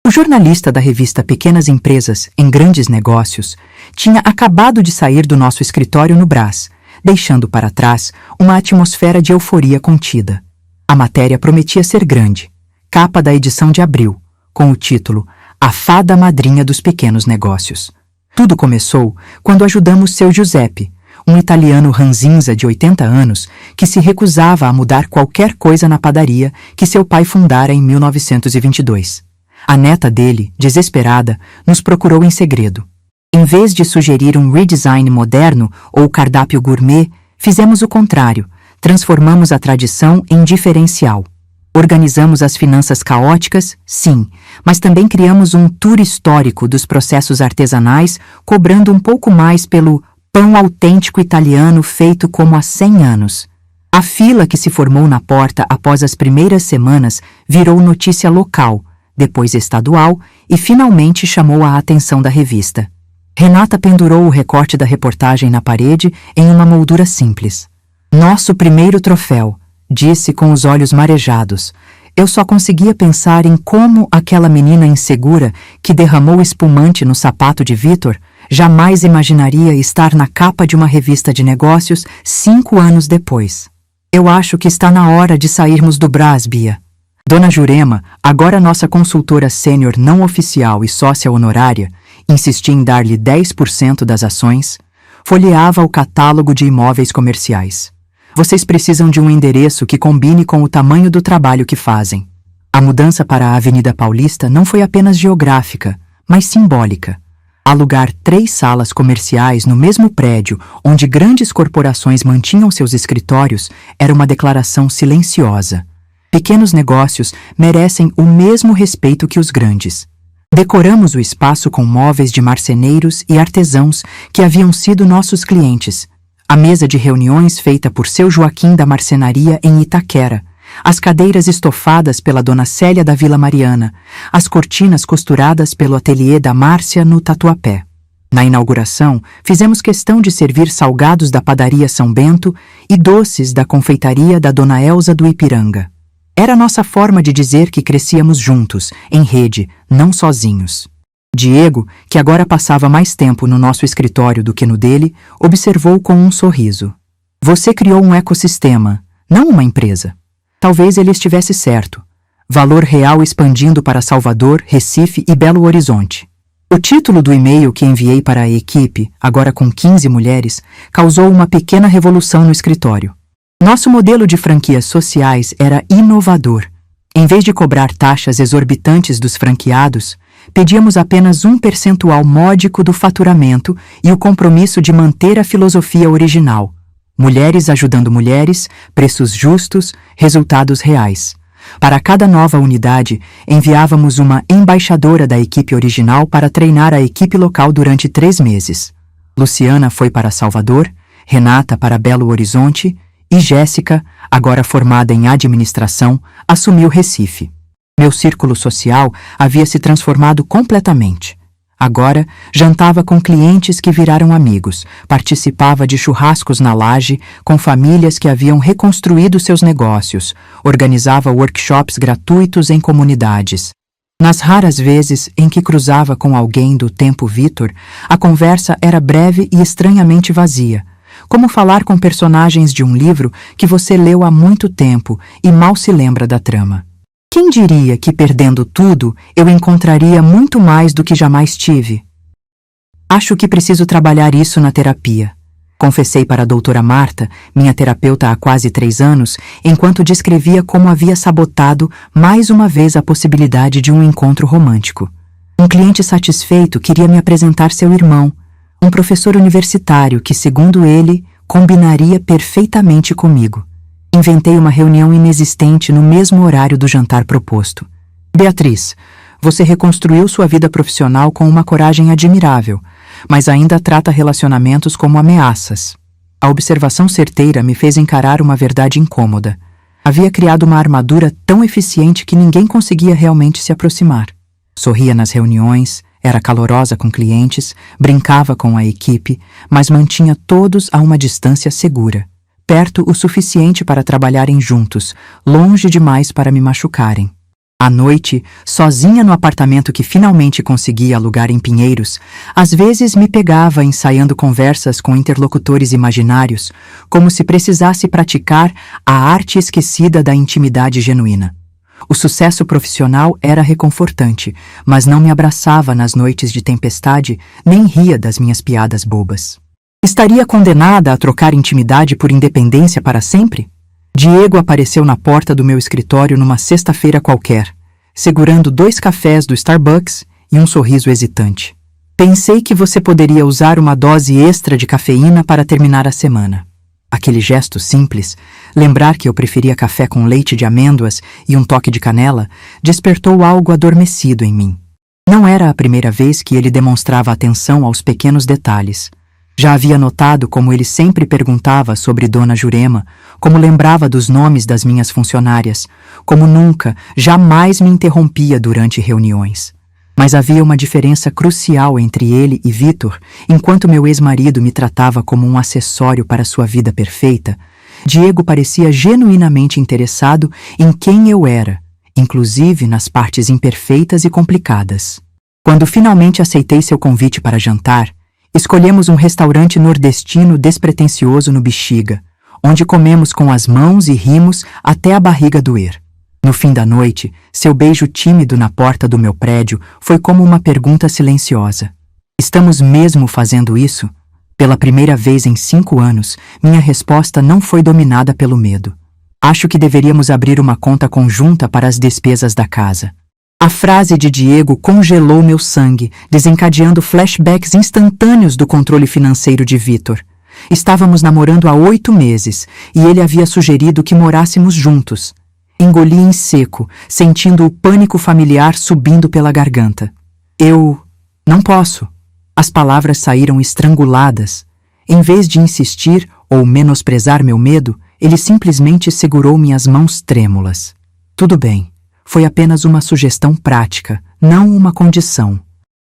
O jornalista da revista Pequenas Empresas em Grandes Negócios tinha acabado de sair do nosso escritório no Brás, deixando para trás uma atmosfera de euforia contida. A matéria prometia ser grande, capa da edição de abril, com o título A Fada Madrinha dos Pequenos Negócios. Tudo começou quando ajudamos seu Giuseppe, um italiano ranzinza de 80 anos que se recusava a mudar qualquer coisa na padaria que seu pai fundara em 1922. A neta dele, desesperada, nos procurou em segredo. Em vez de sugerir um redesign moderno ou cardápio gourmet, fizemos o contrário. Transformamos a tradição em diferencial. Organizamos as finanças caóticas, sim, mas também criamos um tour histórico dos processos artesanais, cobrando um pouco mais pelo pão autêntico italiano feito como há 100 anos. A fila que se formou na porta após as primeiras semanas virou notícia local, depois estadual e finalmente chamou a atenção da revista. Renata pendurou o recorte da reportagem na parede em uma moldura simples. Nosso primeiro troféu, disse com os olhos marejados. Eu só conseguia pensar em como aquela menina insegura que derramou espumante no sapato de Vitor jamais imaginaria estar na capa de uma revista de negócios 5 anos depois. Eu acho que está na hora de sairmos do Brás, Bia. Dona Jurema, agora nossa consultora sênior não oficial e sócia honorária, insisti em dar-lhe 10% das ações, folheava o catálogo de imóveis comerciais. Vocês precisam de um endereço que combine com o tamanho do trabalho que fazem. A mudança para a Avenida Paulista não foi apenas geográfica, mas simbólica. Alugar 3 salas comerciais no mesmo prédio onde grandes corporações mantinham seus escritórios era uma declaração silenciosa. Pequenos negócios merecem o mesmo respeito que os grandes. Decoramos o espaço com móveis de marceneiros e artesãos que haviam sido nossos clientes. A mesa de reuniões feita por seu Joaquim da Marcenaria em Itaquera, as cadeiras estofadas pela Dona Célia da Vila Mariana, as cortinas costuradas pelo ateliê da Márcia no Tatuapé. Na inauguração, fizemos questão de servir salgados da padaria São Bento e doces da confeitaria da Dona Elza do Ipiranga. Era nossa forma de dizer que crescíamos juntos, em rede, não sozinhos. Diego, que agora passava mais tempo no nosso escritório do que no dele, observou com um sorriso. Você criou um ecossistema, não uma empresa. Talvez ele estivesse certo. Valor real expandindo para Salvador, Recife e Belo Horizonte. O título do e-mail que enviei para a equipe, agora com 15 mulheres, causou uma pequena revolução no escritório. Nosso modelo de franquias sociais era inovador. Em vez de cobrar taxas exorbitantes dos franqueados, pedíamos apenas um percentual módico do faturamento e o compromisso de manter a filosofia original. Mulheres ajudando mulheres, preços justos, resultados reais. Para cada nova unidade, enviávamos uma embaixadora da equipe original para treinar a equipe local durante 3 meses. Luciana foi para Salvador, Renata para Belo Horizonte e Jéssica, agora formada em administração, assumiu Recife. Meu círculo social havia se transformado completamente. Agora, jantava com clientes que viraram amigos, participava de churrascos na laje com famílias que haviam reconstruído seus negócios, organizava workshops gratuitos em comunidades. Nas raras vezes em que cruzava com alguém do tempo Vitor, a conversa era breve e estranhamente vazia, como falar com personagens de um livro que você leu há muito tempo e mal se lembra da trama. Quem diria que, perdendo tudo, eu encontraria muito mais do que jamais tive? Acho que preciso trabalhar isso na terapia. Confessei para a doutora Marta, minha terapeuta há quase 3 anos, enquanto descrevia como havia sabotado mais uma vez a possibilidade de um encontro romântico. Um cliente satisfeito queria me apresentar seu irmão, um professor universitário que, segundo ele, combinaria perfeitamente comigo. Inventei uma reunião inexistente no mesmo horário do jantar proposto. Beatriz, você reconstruiu sua vida profissional com uma coragem admirável, mas ainda trata relacionamentos como ameaças. A observação certeira me fez encarar uma verdade incômoda. Havia criado uma armadura tão eficiente que ninguém conseguia realmente se aproximar. Sorria nas reuniões, era calorosa com clientes, brincava com a equipe, mas mantinha todos a uma distância segura. Perto o suficiente para trabalharem juntos, longe demais para me machucarem. À noite, sozinha no apartamento que finalmente consegui alugar em Pinheiros, às vezes me pegava ensaiando conversas com interlocutores imaginários, como se precisasse praticar a arte esquecida da intimidade genuína. O sucesso profissional era reconfortante, mas não me abraçava nas noites de tempestade, nem ria das minhas piadas bobas. Estaria condenada a trocar intimidade por independência para sempre? Diego apareceu na porta do meu escritório numa sexta-feira qualquer, segurando 2 cafés do Starbucks e um sorriso hesitante. Pensei que você poderia usar uma dose extra de cafeína para terminar a semana. Aquele gesto simples, lembrar que eu preferia café com leite de amêndoas e um toque de canela, despertou algo adormecido em mim. Não era a primeira vez que ele demonstrava atenção aos pequenos detalhes. Já havia notado como ele sempre perguntava sobre Dona Jurema, como lembrava dos nomes das minhas funcionárias, como nunca, jamais me interrompia durante reuniões. Mas havia uma diferença crucial entre ele e Vitor. Enquanto meu ex-marido me tratava como um acessório para sua vida perfeita, Diego parecia genuinamente interessado em quem eu era, inclusive nas partes imperfeitas e complicadas. Quando finalmente aceitei seu convite para jantar, escolhemos um restaurante nordestino despretensioso no Bexiga, onde comemos com as mãos e rimos até a barriga doer. No fim da noite, seu beijo tímido na porta do meu prédio foi como uma pergunta silenciosa. Estamos mesmo fazendo isso? Pela primeira vez em 5 anos, minha resposta não foi dominada pelo medo. Acho que deveríamos abrir uma conta conjunta para as despesas da casa. A frase de Diego congelou meu sangue, desencadeando flashbacks instantâneos do controle financeiro de Vitor. Estávamos namorando há 8 meses e ele havia sugerido que morássemos juntos. Engoli em seco, sentindo o pânico familiar subindo pela garganta. Eu... não posso. As palavras saíram estranguladas. Em vez de insistir ou menosprezar meu medo, ele simplesmente segurou minhas mãos trêmulas. Tudo bem. Foi apenas uma sugestão prática, não uma condição.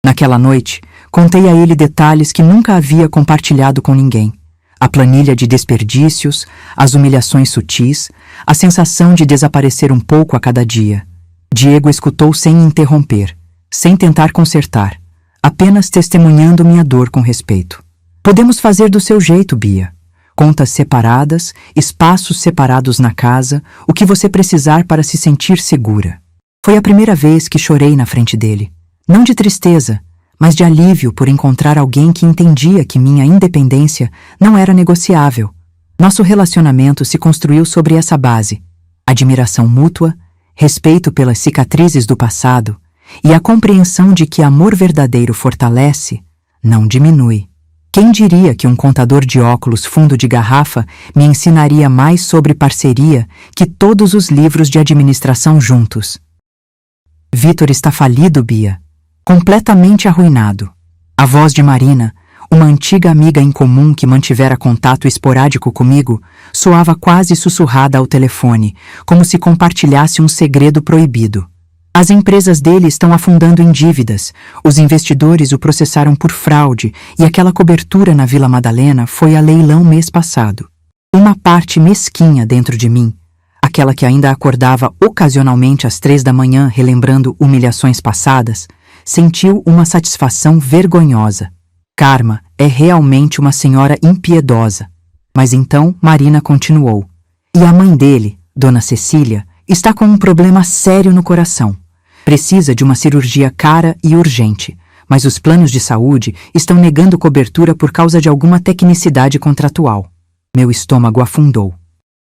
Naquela noite, Contei a ele detalhes que nunca havia compartilhado com ninguém. A planilha de desperdícios, as humilhações sutis, a sensação de desaparecer um pouco a cada dia. Diego escutou sem interromper, sem tentar consertar, apenas testemunhando minha dor com respeito. Podemos fazer do seu jeito, Bia. Contas separadas, espaços separados na casa, o que você precisar para se sentir segura. Foi a primeira vez que chorei na frente dele. Não de tristeza, mas de alívio por encontrar alguém que entendia que minha independência não era negociável. Nosso relacionamento se construiu sobre essa base: admiração mútua, respeito pelas cicatrizes do passado e a compreensão de que amor verdadeiro fortalece, não diminui. Quem diria que um contador de óculos fundo de garrafa me ensinaria mais sobre parceria que todos os livros de administração juntos? Vitor está falido, Bia. Completamente arruinado. A voz de Marina, uma antiga amiga em comum que mantivera contato esporádico comigo, soava quase sussurrada ao telefone, como se compartilhasse um segredo proibido. As empresas dele estão afundando em dívidas, os investidores o processaram por fraude e aquela cobertura na Vila Madalena foi a leilão mês passado. Uma parte mesquinha dentro de mim, aquela que ainda acordava ocasionalmente às 3 da manhã relembrando humilhações passadas, sentiu uma satisfação vergonhosa. Karma é realmente uma senhora impiedosa. Mas então Marina continuou. E a mãe dele, Dona Cecília, está com um problema sério no coração. Precisa de uma cirurgia cara e urgente, mas os planos de saúde estão negando cobertura por causa de alguma tecnicidade contratual. Meu estômago afundou.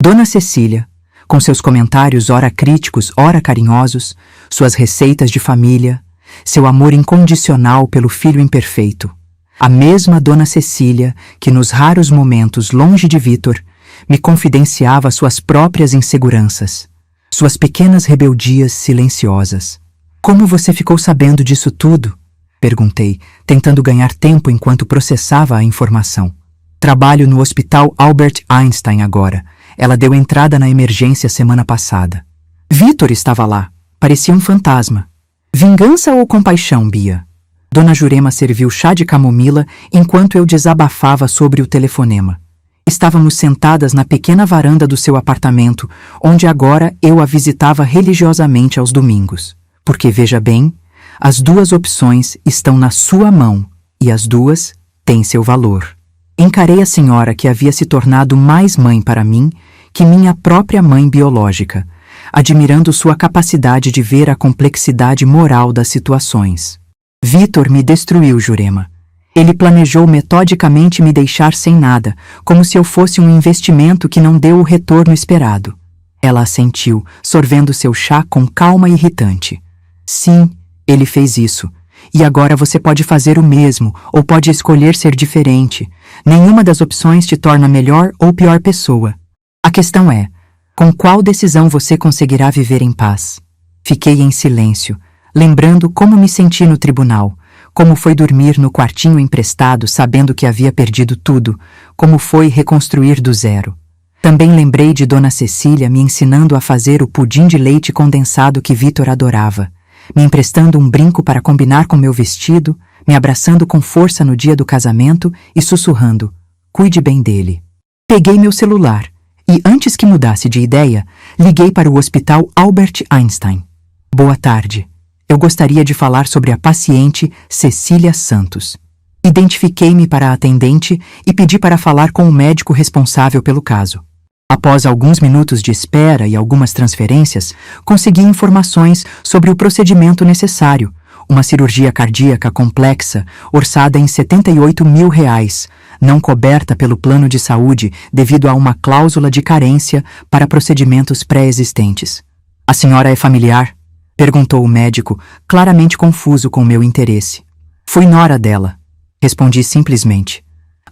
Dona Cecília, com seus comentários ora críticos, ora carinhosos, suas receitas de família, seu amor incondicional pelo filho imperfeito. A mesma Dona Cecília que, nos raros momentos longe de Vitor, me confidenciava suas próprias inseguranças, suas pequenas rebeldias silenciosas. Como você ficou sabendo disso tudo? Perguntei, tentando ganhar tempo enquanto processava a informação. Trabalho no Hospital Albert Einstein agora. Ela deu entrada na emergência semana passada. Vitor estava lá. Parecia um fantasma. Vingança ou compaixão, Bia? Dona Jurema serviu chá de camomila enquanto eu desabafava sobre o telefonema. Estávamos sentadas na pequena varanda do seu apartamento, onde agora eu a visitava religiosamente aos domingos. Porque, veja bem, as duas opções estão na sua mão e as duas têm seu valor. Encarei a senhora que havia se tornado mais mãe para mim que minha própria mãe biológica, admirando sua capacidade de ver a complexidade moral das situações. Vitor me destruiu, Jurema. Ele planejou metodicamente me deixar sem nada, como se eu fosse um investimento que não deu o retorno esperado. Ela assentiu, sorvendo seu chá com calma irritante. Sim, ele fez isso. E agora você pode fazer o mesmo, ou pode escolher ser diferente. Nenhuma das opções te torna melhor ou pior pessoa. A questão é, com qual decisão você conseguirá viver em paz? Fiquei em silêncio, lembrando como me senti no tribunal, como foi dormir no quartinho emprestado sabendo que havia perdido tudo, como foi reconstruir do zero. Também lembrei de Dona Cecília me ensinando a fazer o pudim de leite condensado que Vitor adorava, me emprestando um brinco para combinar com meu vestido, me abraçando com força no dia do casamento e sussurrando, cuide bem dele. Peguei meu celular e, antes que mudasse de ideia, liguei para o Hospital Albert Einstein. Boa tarde. Eu gostaria de falar sobre a paciente Cecília Santos. Identifiquei-me para a atendente e pedi para falar com o médico responsável pelo caso. Após alguns minutos de espera e algumas transferências, consegui informações sobre o procedimento necessário, uma cirurgia cardíaca complexa, orçada em R$78 mil, não coberta pelo plano de saúde devido a uma cláusula de carência para procedimentos pré-existentes. A senhora é familiar? Perguntou o médico, claramente confuso com meu interesse. Fui nora dela. Respondi simplesmente.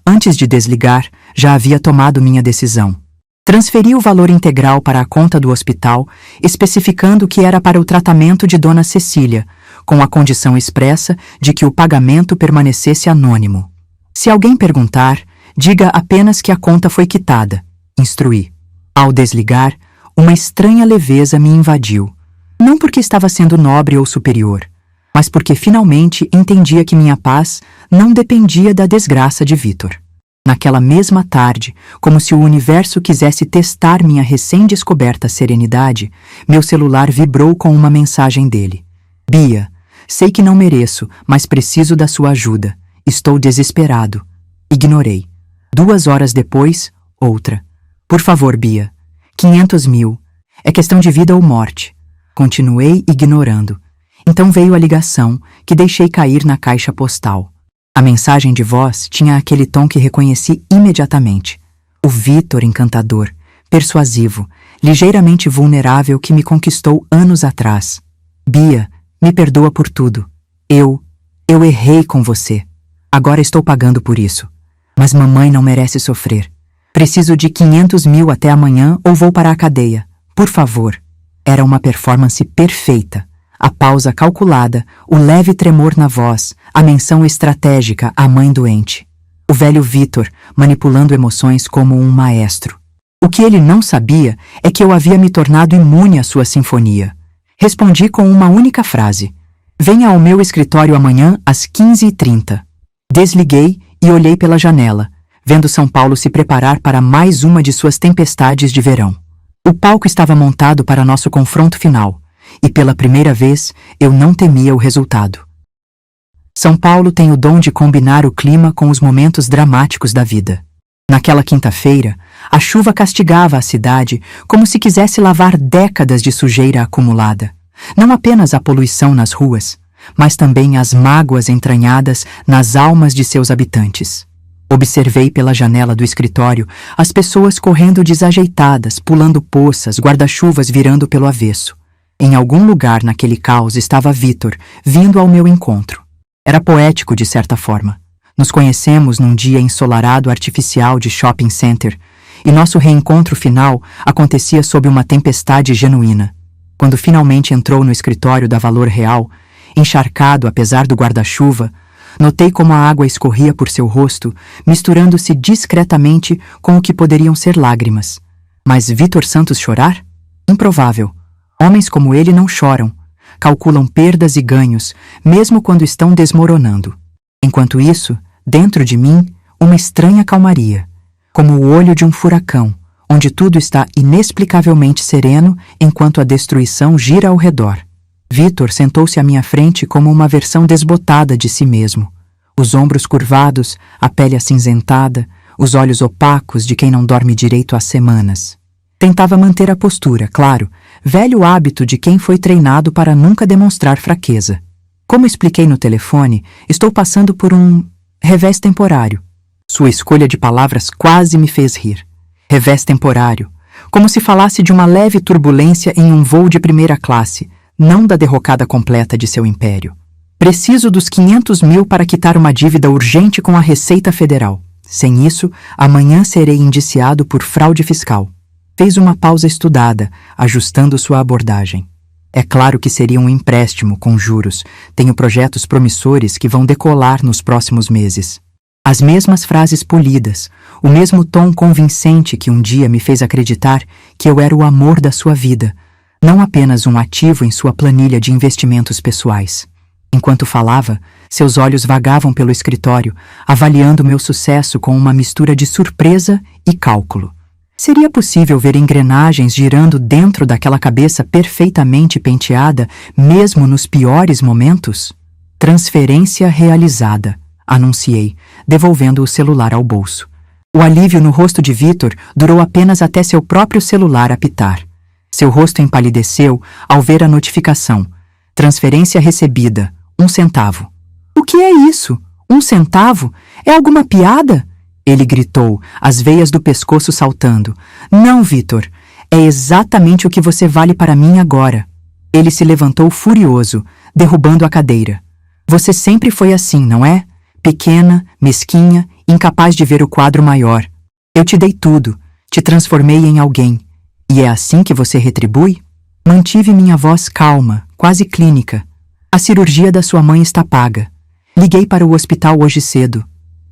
Antes de desligar, já havia tomado minha decisão. Transferi o valor integral para a conta do hospital, especificando que era para o tratamento de Dona Cecília, com a condição expressa de que o pagamento permanecesse anônimo. Se alguém perguntar, diga apenas que a conta foi quitada, instruí. Ao desligar, uma estranha leveza me invadiu. Não porque estava sendo nobre ou superior, mas porque finalmente entendia que minha paz não dependia da desgraça de Vitor. Naquela mesma tarde, como se o universo quisesse testar minha recém-descoberta serenidade, meu celular vibrou com uma mensagem dele. Bia, sei que não mereço, mas preciso da sua ajuda. Estou desesperado. Ignorei. 2 horas depois, outra. Por favor, Bia. 500 mil. É questão de vida ou morte. Continuei ignorando. Então veio a ligação, que deixei cair na caixa postal. A mensagem de voz tinha aquele tom que reconheci imediatamente. O Vitor encantador, persuasivo, ligeiramente vulnerável que me conquistou anos atrás. Bia, me perdoa por tudo. Eu errei com você. Agora estou pagando por isso. Mas mamãe não merece sofrer. Preciso de 500 mil até amanhã ou vou para a cadeia. Por favor. Era uma performance perfeita. A pausa calculada, o leve tremor na voz, a menção estratégica à mãe doente. O velho Vitor manipulando emoções como um maestro. O que ele não sabia é que eu havia me tornado imune à sua sinfonia. Respondi com uma única frase. Venha ao meu escritório amanhã às 15h30. Desliguei e olhei pela janela, vendo São Paulo se preparar para mais uma de suas tempestades de verão. O palco estava montado para nosso confronto final. E pela primeira vez, eu não temia o resultado. São Paulo tem o dom de combinar o clima com os momentos dramáticos da vida. Naquela quinta-feira, a chuva castigava a cidade como se quisesse lavar décadas de sujeira acumulada. Não apenas a poluição nas ruas, mas também as mágoas entranhadas nas almas de seus habitantes. Observei pela janela do escritório as pessoas correndo desajeitadas, pulando poças, guarda-chuvas virando pelo avesso. Em algum lugar naquele caos estava Vitor, vindo ao meu encontro. Era poético de certa forma. Nos conhecemos num dia ensolarado artificial de shopping center, e nosso reencontro final acontecia sob uma tempestade genuína. Quando finalmente entrou no escritório da Valor Real, encharcado apesar do guarda-chuva, notei como a água escorria por seu rosto, misturando-se discretamente com o que poderiam ser lágrimas. Mas Vitor Santos chorar? Improvável. Homens como ele não choram, calculam perdas e ganhos, mesmo quando estão desmoronando. Enquanto isso, dentro de mim, uma estranha calmaria, como o olho de um furacão, onde tudo está inexplicavelmente sereno enquanto a destruição gira ao redor. Vitor sentou-se à minha frente como uma versão desbotada de si mesmo. Os ombros curvados, a pele acinzentada, os olhos opacos de quem não dorme direito há semanas. Tentava manter a postura, claro, velho hábito de quem foi treinado para nunca demonstrar fraqueza. Como expliquei no telefone, estou passando por um revés temporário. Sua escolha de palavras quase me fez rir. Revés temporário, como se falasse de uma leve turbulência em um voo de primeira classe, não da derrocada completa de seu império. Preciso dos 500 mil para quitar uma dívida urgente com a Receita Federal. Sem isso, amanhã serei indiciado por fraude fiscal. Fez uma pausa estudada, ajustando sua abordagem. É claro que seria um empréstimo com juros. Tenho projetos promissores que vão decolar nos próximos meses. As mesmas frases polidas, o mesmo tom convincente que um dia me fez acreditar que eu era o amor da sua vida, não apenas um ativo em sua planilha de investimentos pessoais. Enquanto falava, seus olhos vagavam pelo escritório, avaliando meu sucesso com uma mistura de surpresa e cálculo. Seria possível ver engrenagens girando dentro daquela cabeça perfeitamente penteada, mesmo nos piores momentos? Transferência realizada, anunciei, devolvendo o celular ao bolso. O alívio no rosto de Vitor durou apenas até seu próprio celular apitar. Seu rosto empalideceu ao ver a notificação. Transferência recebida, 1 centavo. O que é isso? 1 centavo? É alguma piada? Ele gritou, as veias do pescoço saltando. Não, Vitor, é exatamente o que você vale para mim agora. Ele se levantou furioso, derrubando a cadeira. Você sempre foi assim, não é? Pequena, mesquinha, incapaz de ver o quadro maior. Eu te dei tudo, te transformei em alguém. E é assim que você retribui? Mantive minha voz calma, quase clínica. A cirurgia da sua mãe está paga. Liguei para o hospital hoje cedo.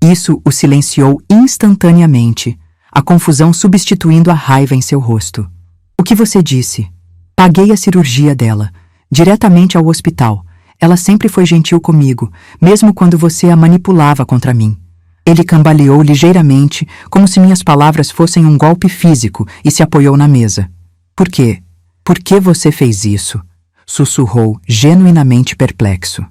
Isso o silenciou instantaneamente, a confusão substituindo a raiva em seu rosto. O que você disse? Paguei a cirurgia dela, diretamente ao hospital. Ela sempre foi gentil comigo, mesmo quando você a manipulava contra mim. Ele cambaleou ligeiramente, como se minhas palavras fossem um golpe físico, e se apoiou na mesa. Por quê? Por que você fez isso? Sussurrou, genuinamente perplexo.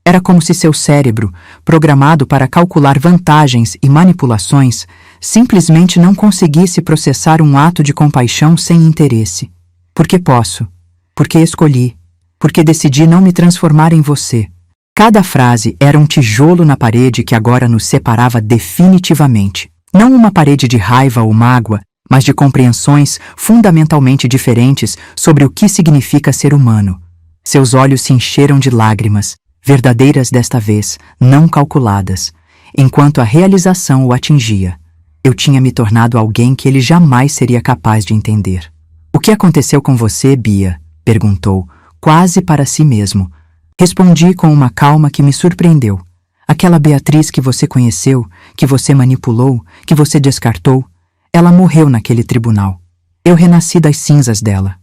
Era como se seu cérebro, programado para calcular vantagens e manipulações, simplesmente não conseguisse processar um ato de compaixão sem interesse. Porque posso. Porque escolhi. Porque decidi não me transformar em você. Cada frase era um tijolo na parede que agora nos separava definitivamente. Não uma parede de raiva ou mágoa, mas de compreensões fundamentalmente diferentes sobre o que significa ser humano. Seus olhos se encheram de lágrimas, verdadeiras desta vez, não calculadas, enquanto a realização o atingia. Eu tinha me tornado alguém que ele jamais seria capaz de entender. O que aconteceu com você, Bia? Perguntou, quase para si mesmo. Respondi com uma calma que me surpreendeu. Aquela Beatriz que você conheceu, que você manipulou, que você descartou, ela morreu naquele tribunal. Eu renasci das cinzas dela.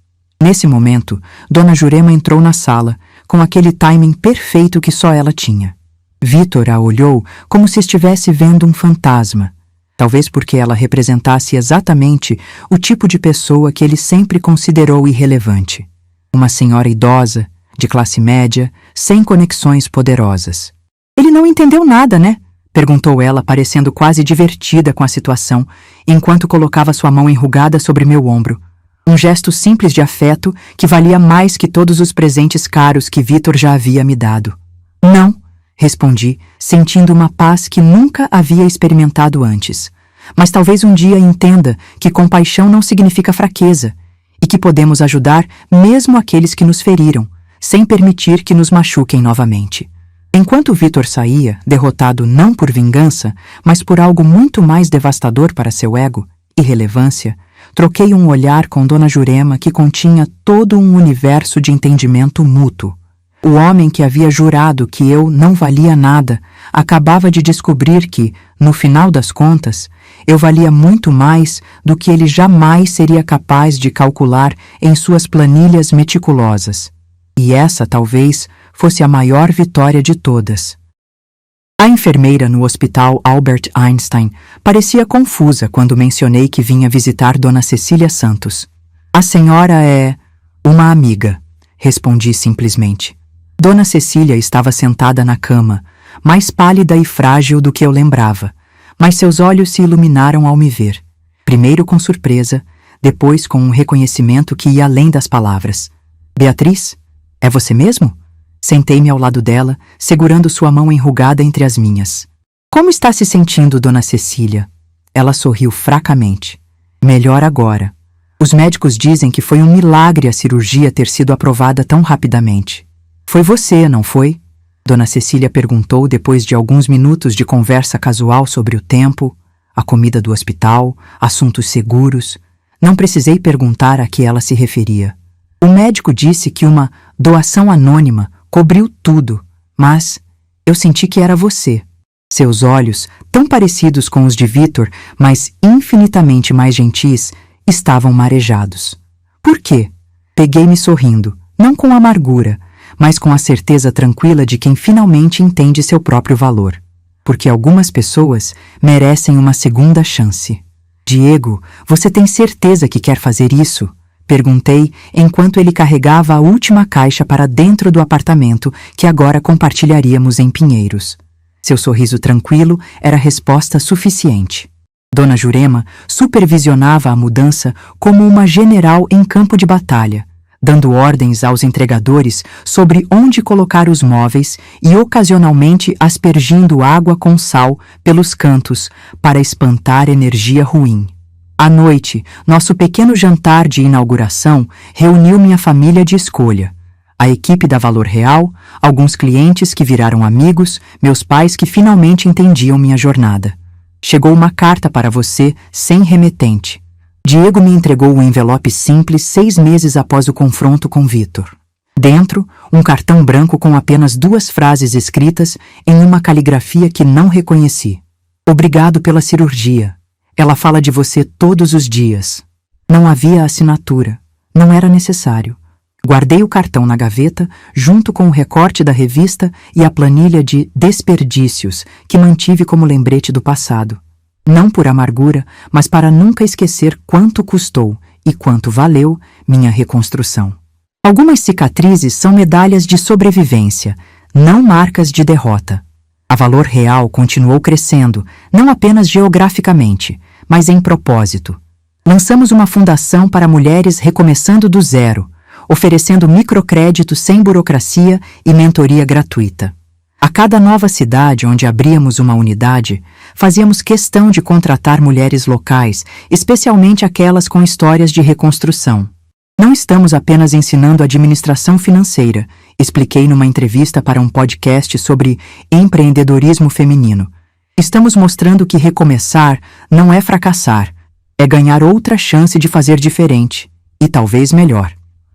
Nesse momento, Dona Jurema entrou na sala, com aquele timing perfeito que só ela tinha. Vitor a olhou como se estivesse vendo um fantasma, talvez porque ela representasse exatamente o tipo de pessoa que ele sempre considerou irrelevante. Uma senhora idosa, de classe média, sem conexões poderosas. Ele não entendeu nada, né? Perguntou ela, parecendo quase divertida com a situação, enquanto colocava sua mão enrugada sobre meu ombro. Um gesto simples de afeto que valia mais que todos os presentes caros que Vitor já havia me dado. Não, respondi, sentindo uma paz que nunca havia experimentado antes. Mas talvez um dia entenda que compaixão não significa fraqueza e que podemos ajudar mesmo aqueles que nos feriram, sem permitir que nos machuquem novamente. Enquanto Vitor saía, derrotado não por vingança, mas por algo muito mais devastador para seu ego, irrelevância, troquei um olhar com Dona Jurema que continha todo um universo de entendimento mútuo. O homem que havia jurado que eu não valia nada acabava de descobrir que, no final das contas, eu valia muito mais do que ele jamais seria capaz de calcular em suas planilhas meticulosas. E essa, talvez, fosse a maior vitória de todas. A enfermeira no hospital Albert Einstein parecia confusa quando mencionei que vinha visitar Dona Cecília Santos. A senhora é uma amiga, respondi simplesmente. Dona Cecília estava sentada na cama, mais pálida e frágil do que eu lembrava, mas seus olhos se iluminaram ao me ver, primeiro com surpresa, depois com um reconhecimento que ia além das palavras. Beatriz? É você mesmo? Sentei-me ao lado dela, segurando sua mão enrugada entre as minhas. Como está se sentindo, Dona Cecília? Ela sorriu fracamente. Melhor agora. Os médicos dizem que foi um milagre a cirurgia ter sido aprovada tão rapidamente. Foi você, não foi? Dona Cecília perguntou depois de alguns minutos de conversa casual sobre o tempo, a comida do hospital, assuntos seguros. Não precisei perguntar a que ela se referia. O médico disse que uma doação anônima cobriu tudo, mas eu senti que era você. Seus olhos, tão parecidos com os de Vitor, mas infinitamente mais gentis, estavam marejados. Por quê? Peguei-me sorrindo, não com amargura, mas com a certeza tranquila de quem finalmente entende seu próprio valor. Porque algumas pessoas merecem uma segunda chance. Diego, você tem certeza que quer fazer isso? Perguntei enquanto ele carregava a última caixa para dentro do apartamento que agora compartilharíamos em Pinheiros. Seu sorriso tranquilo era resposta suficiente. Dona Jurema supervisionava a mudança como uma general em campo de batalha, dando ordens aos entregadores sobre onde colocar os móveis e ocasionalmente aspergindo água com sal pelos cantos para espantar energia ruim. À noite, nosso pequeno jantar de inauguração reuniu minha família de escolha. A equipe da Valor Real, alguns clientes que viraram amigos, meus pais que finalmente entendiam minha jornada. Chegou uma carta para você, sem remetente. Diego me entregou um envelope simples 6 meses após o confronto com Vitor. Dentro, um cartão branco com apenas 2 frases escritas em uma caligrafia que não reconheci. Obrigado pela cirurgia. Ela fala de você todos os dias. Não havia assinatura. Não era necessário. Guardei o cartão na gaveta, junto com o recorte da revista e a planilha de desperdícios que mantive como lembrete do passado. Não por amargura, mas para nunca esquecer quanto custou e quanto valeu minha reconstrução. Algumas cicatrizes são medalhas de sobrevivência, não marcas de derrota. A Valor Real continuou crescendo, não apenas geograficamente, mas em propósito. Lançamos uma fundação para mulheres recomeçando do zero, oferecendo microcrédito sem burocracia e mentoria gratuita. A cada nova cidade onde abríamos uma unidade, fazíamos questão de contratar mulheres locais, especialmente aquelas com histórias de reconstrução. Não estamos apenas ensinando administração financeira, expliquei numa entrevista para um podcast sobre empreendedorismo feminino. Estamos mostrando que recomeçar não é fracassar, é ganhar outra chance de fazer diferente, e talvez melhor.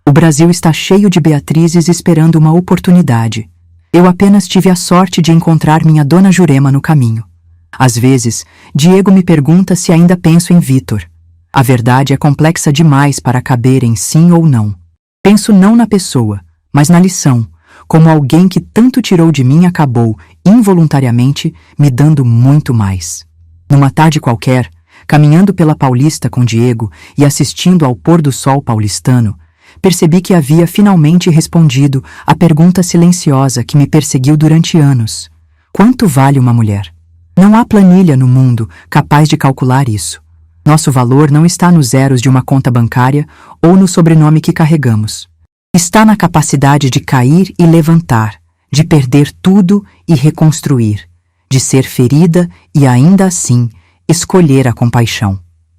O Brasil está cheio de Beatrizes esperando uma oportunidade. Eu apenas tive a sorte de encontrar minha dona Jurema no caminho. Às vezes, Diego me pergunta se ainda penso em Vitor. A verdade é complexa demais para caber em sim ou não. Penso não na pessoa, mas na lição, como alguém que tanto tirou de mim acabou, involuntariamente, me dando muito mais. Numa tarde qualquer, caminhando pela Paulista com Diego e assistindo ao pôr do sol paulistano, percebi que havia finalmente respondido à pergunta silenciosa que me perseguiu durante anos. Quanto vale uma mulher? Não há planilha no mundo capaz de calcular isso. Nosso valor não está nos zeros de uma conta bancária ou no sobrenome que carregamos. Está na capacidade de cair e levantar, de perder tudo e reconstruir, de ser ferida e ainda assim escolher a compaixão.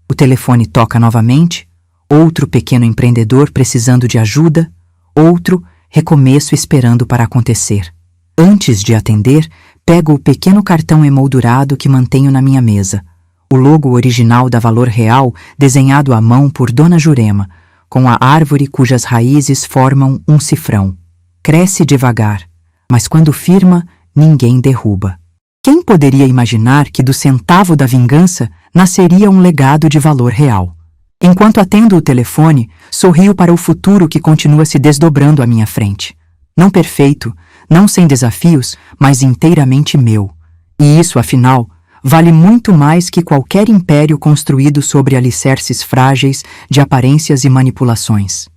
O telefone toca novamente, outro pequeno empreendedor precisando de ajuda, outro recomeço esperando para acontecer. Antes de atender, pego o pequeno cartão emoldurado que mantenho na minha mesa, o logo original da Valor Real desenhado à mão por Dona Jurema, com a árvore cujas raízes formam um cifrão. Cresce devagar, mas quando firma, ninguém derruba. Quem poderia imaginar que do centavo da vingança nasceria um legado de valor real? Enquanto atendo o telefone, sorrio para o futuro que continua se desdobrando à minha frente. Não perfeito, não sem desafios, mas inteiramente meu. E isso, afinal, vale muito mais que qualquer império construído sobre alicerces frágeis de aparências e manipulações.